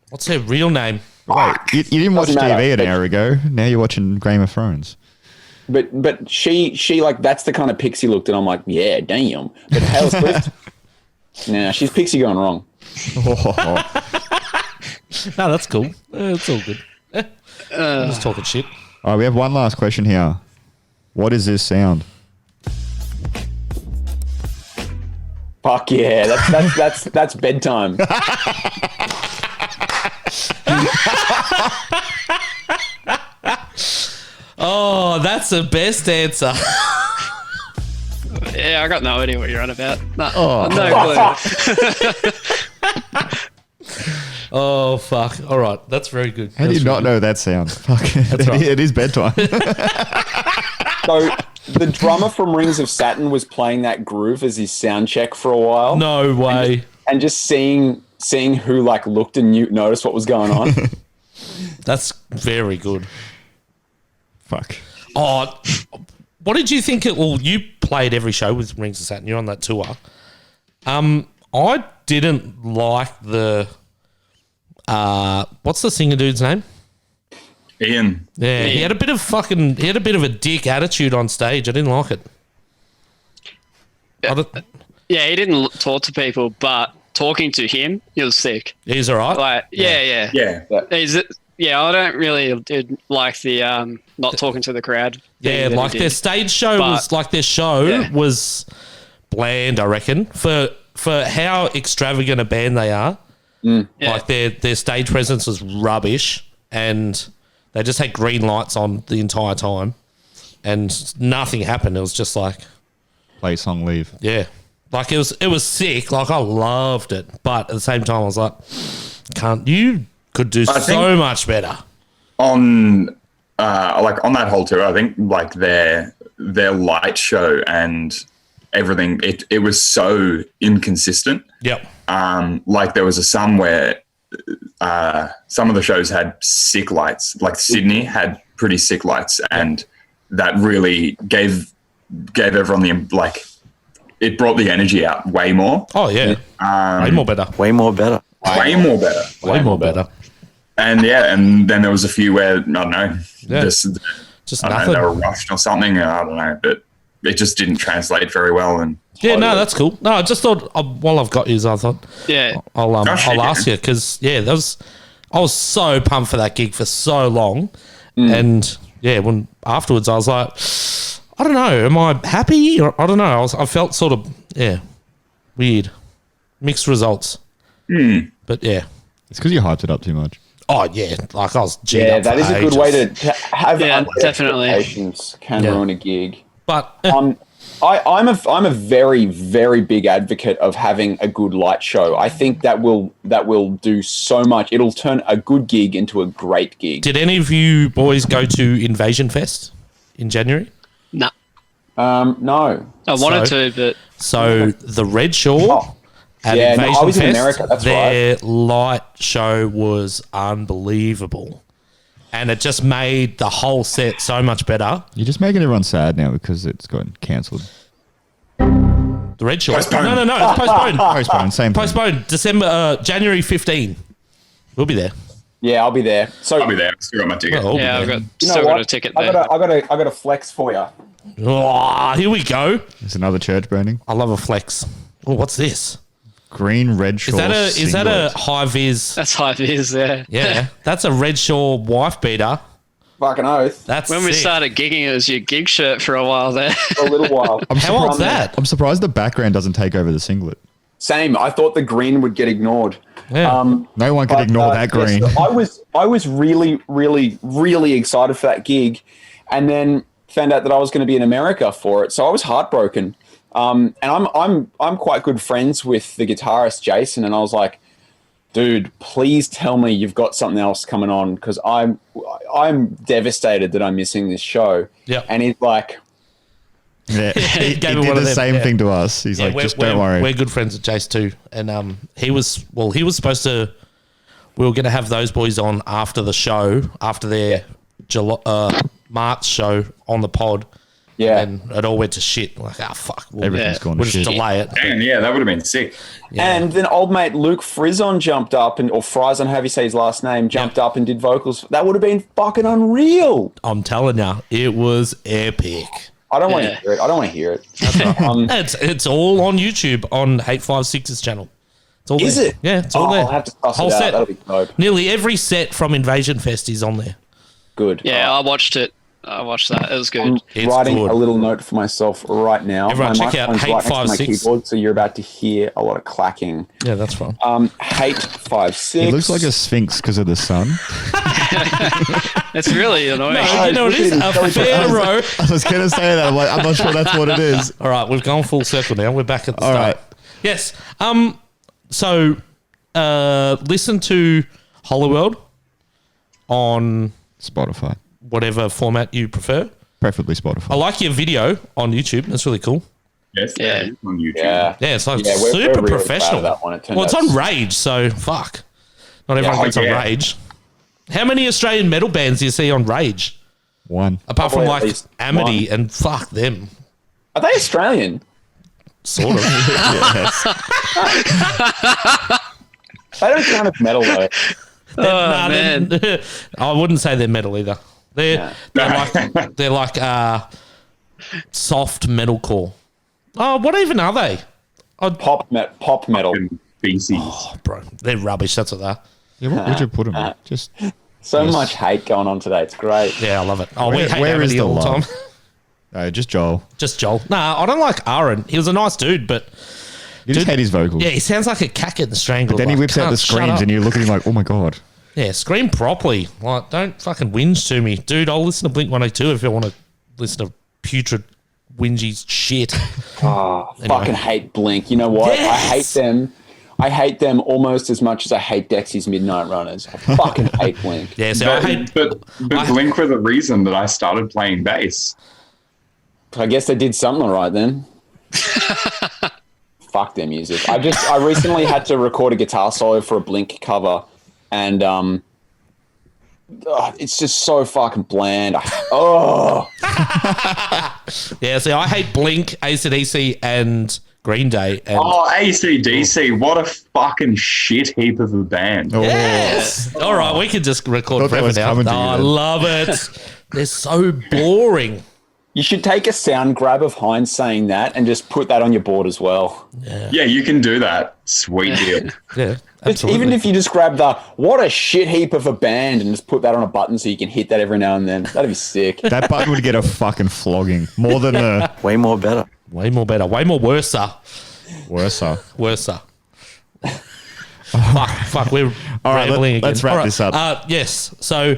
What's her real name? Wait, you didn't watch Doesn't matter, TV an but- hour ago. Now you're watching Game of Thrones. But she like that's the kind of pixie look that I'm like, yeah, damn. But Taylor Swift, nah, she's pixie gone wrong. No, that's cool. It's all good. I'm just talking shit. All right, we have one last question here. What is this sound? Fuck yeah, that's bedtime. Oh, that's the best answer. Yeah, I got no idea what you're on about. No, Oh. no clue. Oh, fuck. All right. That's very good. How do you not know that sound? Fuck. right. It is bedtime. So the drummer from Rings of Saturn was playing that groove as his sound check for a while. No way. And just seeing who like looked and noticed what was going on. That's very good. Fuck. Oh, what did you think? Well, you played every show with Rings of Saturn. You're on that tour. I didn't like the what's the singer dude's name? Ian. Yeah, he had a bit of a dick attitude on stage. I didn't like it. Yeah, he didn't talk to people, but talking to him, he was sick. He's all right. Like, yeah. Yeah. I don't really like the not talking to the crowd. Yeah, thing that like he their did. stage show was bland, I reckon. For how extravagant a band they are, Yeah. like their stage presence was rubbish, and they just had green lights on the entire time, and nothing happened. It was just like, Play song, leave. yeah, like it was sick. Like I loved it, but at the same time, I was like, you could do I so think- much better. On on that whole tour, I think like their light show and everything, it was so inconsistent. Yep. Like there was some where some of the shows had sick lights. Like Sydney had pretty sick lights, and that really gave everyone it brought the energy out way more. Oh yeah. Way more better. Way more better. Way more better. Way more better. And and then there was a few where I don't know, Yeah. just Just I don't nothing. know, they were rushed or something. I don't know, but it just didn't translate very well. And Yeah, no, that's cool. No, I just thought while I've got you, I thought Yeah. I'll Gosh, ask you because I was so pumped for that gig for so long, and when afterwards I was like, I don't know, am I happy or I don't know. I felt sort of weird, mixed results, but yeah. It's because you hyped it up too much. Oh yeah, like I was G'd Yeah, up that for is a good ages. way to have Yeah, definitely. expectations can Yeah. ruin a gig. But I'm a very, very big advocate of having a good light show. I think that will do so much. It'll turn a good gig into a great gig. did any of you boys go to Invasion Fest in January? Nah. No. I wanted So- to, but So the Red Shore at Yeah, no, Invasion I was in Fest, America, that's their light show was unbelievable. And it just made the whole set so much better. You're just making everyone sad now because it's gotten cancelled. The Red Shore. Postponed. No, it's postponed. Postponed, same thing. Postponed. January 15. We'll be there. Yeah, I'll be there. So I'll be there. Still got my ticket. Well, yeah, I've got you know still what? got a ticket I there. got a flex for you. Oh, here we go. There's another church burning. I love a flex. Oh, what's this? Green Red Shore. Is that a singlet. high vis? That's how it is there. Yeah, that's a Red Shore wife beater. Fucking oath. That's When we sick. started gigging, it was your gig shirt for a while there. For a little while. How old's that? I'm surprised the background doesn't take over the singlet. Same. I thought the green would get ignored. Yeah. No one can But, ignore that green. yes, I was really, really, really excited for that gig, and then found out that I was going to be in America for it. So I was heartbroken. And I'm quite good friends with the guitarist Jason, and I was like, dude, please tell me you've got something else coming on, because I'm devastated that I'm missing this show. Yeah. And he's like, Yeah, he Gave did me one of the them, same yeah. thing to us. He's like, just don't worry. We're good friends with Jace too, and he was supposed to. We were going to have those boys on after the show, after their March show on the pod. yeah. And it all went to shit. Like, fuck. Everything's gone to We'll just shit. delay it. Damn, yeah, that would have been sick. And then old mate Luke Frizon jumped up, or Frizon, however you say his last name, jumped up and did vocals. That would have been fucking unreal. I'm telling you, it was epic. I don't want to hear it. I don't want to hear it. It's all on YouTube on 856's channel. It's all Is there. it? Yeah, it's all there. I'll have to suss Whole it out. set. That'll be dope. Nearly every set from Invasion Fest is on there. Good. Yeah, I watched it. I watched that. It was good. I'm It's writing good. a little note for myself right now. Everyone my check out microphone's right next to my 856. keyboard, so you're about to hear a lot of clacking. Yeah, that's fine. Hate 56. He looks like a sphinx because of the sun. It's really annoying. You know what it is? A pharaoh. I was going to say that. I'm like, I'm not sure that's what it is. All right, we've gone full circle now. We're back at the All start. right. Yes. So, listen to Holloworld on Spotify. whatever format you prefer. Preferably Spotify. I like your video on YouTube. That's really cool. Yes, Yeah. on YouTube. Yeah. Yeah, it's like Yeah, we're super really professional. proud of that one. It turned Well, it's out on Rage, so fuck. Not everyone gets on yeah. Rage. How many Australian metal bands do you see on Rage? One. Apart Probably from at like least Amity and fuck them. Are they Australian? Sort of. Yes. They don't count as metal though. Nah, man. I wouldn't say they're metal either. They're like soft metalcore. Oh, what even are they? Pop metal. Fucking BCs. Oh, bro, they're rubbish. That's what they are. Yeah, what would you put him in? Just So much hate going on today. It's great. Yeah, I love it. Oh, we Where- hate where is Amity the all the time. love? Just Joel. Just Joel. Nah, I don't like Aaron. He was a nice dude, but You just Dude, hate his vocals. yeah, he sounds like a cat getting strangled. Then he Like, whips out the "Cunt, shut screams up." and you look at him like, oh my God. Yeah, scream properly. Like, don't fucking whinge to me. Dude, I'll listen to Blink 182 if you want to listen to putrid, whingy shit. Oh, fucking hate Blink. You know what? Yes! I hate them. I hate them almost as much as I hate Dexy's Midnight Runners. I fucking hate Blink. Yeah, so I hate... But Blink were the reason that I started playing bass. I guess they did something right then. Fuck their music. I recently had to record a guitar solo for a Blink cover, and it's just so fucking bland. Yeah, see, I hate Blink, AC/DC, and Green Day. And Oh, AC/DC, what a fucking shit heap of a band. Oh, yes! All right, we can just record Thought that forever was now. coming to Oh, you I then. love it. They're so boring. You should take a sound grab of Heinz saying that and just put that on your board as well. Yeah, you can do that. Sweet deal. Yeah, Just, absolutely. even if you just grab the what a shit heap of a band and just put that on a button so you can hit that every now and then. That'd be sick. that button would get a fucking flogging. More than a Way more better. Way more better. Way more worser. worser. Worser. fuck, we're All right, rambling again. let's wrap All right, this up. Yes, so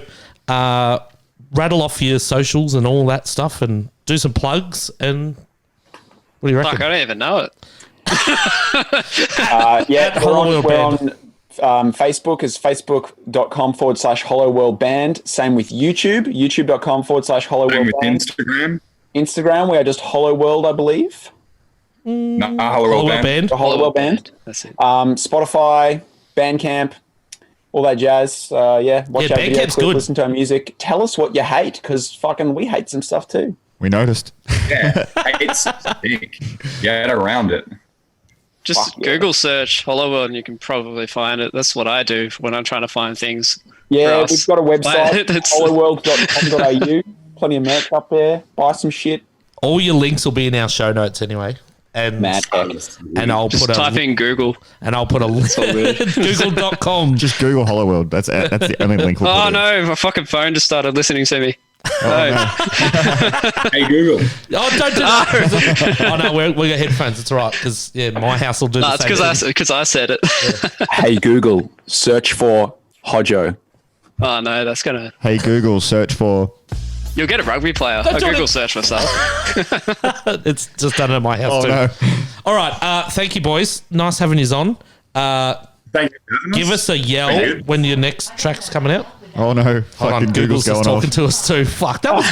rattle off your socials and all that stuff and do some plugs and what do you reckon? Fuck, I don't even know it. Yeah, Hollow we're World on Facebook is facebook.com/HollowWorldBand. Same with YouTube, youtube.com/HollowWorldBand. Same with Instagram. Instagram, we are just Hollow World, I believe. No, Hollow World Hollow Band. The Hollow World Band. That's it. Spotify, Bandcamp, all that jazz. Yeah, watch Yeah, our video Bandcamp's clip, good. listen to our music. Tell us what you hate, because fucking we hate some stuff too. We noticed. Yeah, it's sick. Get around it. Just Fuck yeah. Google search Hollow World and you can probably find it. That's what I do when I'm trying to find things. Yeah, for us. we've got a website, That's- hollowworld.com.au. Plenty of merch up there. Buy some shit. All your links will be in our show notes anyway. And Mad heck. and I'll Just put type a in Google. and I'll put a link all good. google.com. Just Google Hollow World. That's the only link we'll Oh put in. no, my fucking phone just started listening to me. No. Hey Google. Oh, don't do that. Oh no, we got headphones. It's all right because my house will do No, the it's same thing. because I said it. Hey Google, search for Hodjo. Oh no, that's gonna. Hey Google, search for You'll get a rugby player. I Google search myself. It's just done at my house too. no. All right. Thank you, boys. Nice having you on. Thank you. Give us a yell Thank you. when your next track's coming out. Oh no. Hold on, Fucking Google's Google's just going talking off. to us too. Fuck, that was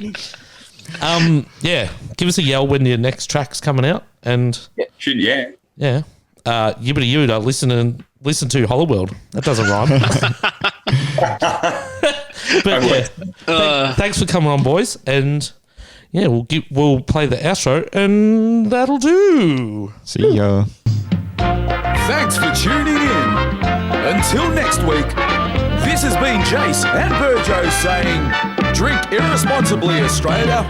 you dick. Yeah. Give us a yell when your next track's coming out. And Yeah. yeah. Yibbity Yibba, listen to Hollow That doesn't rhyme. But yeah, thanks for coming on, boys. And yeah, we'll play the outro, and that'll do. See ya. Thanks for tuning in. Until next week, this has been Jace and Burjo saying, drink irresponsibly, Australia.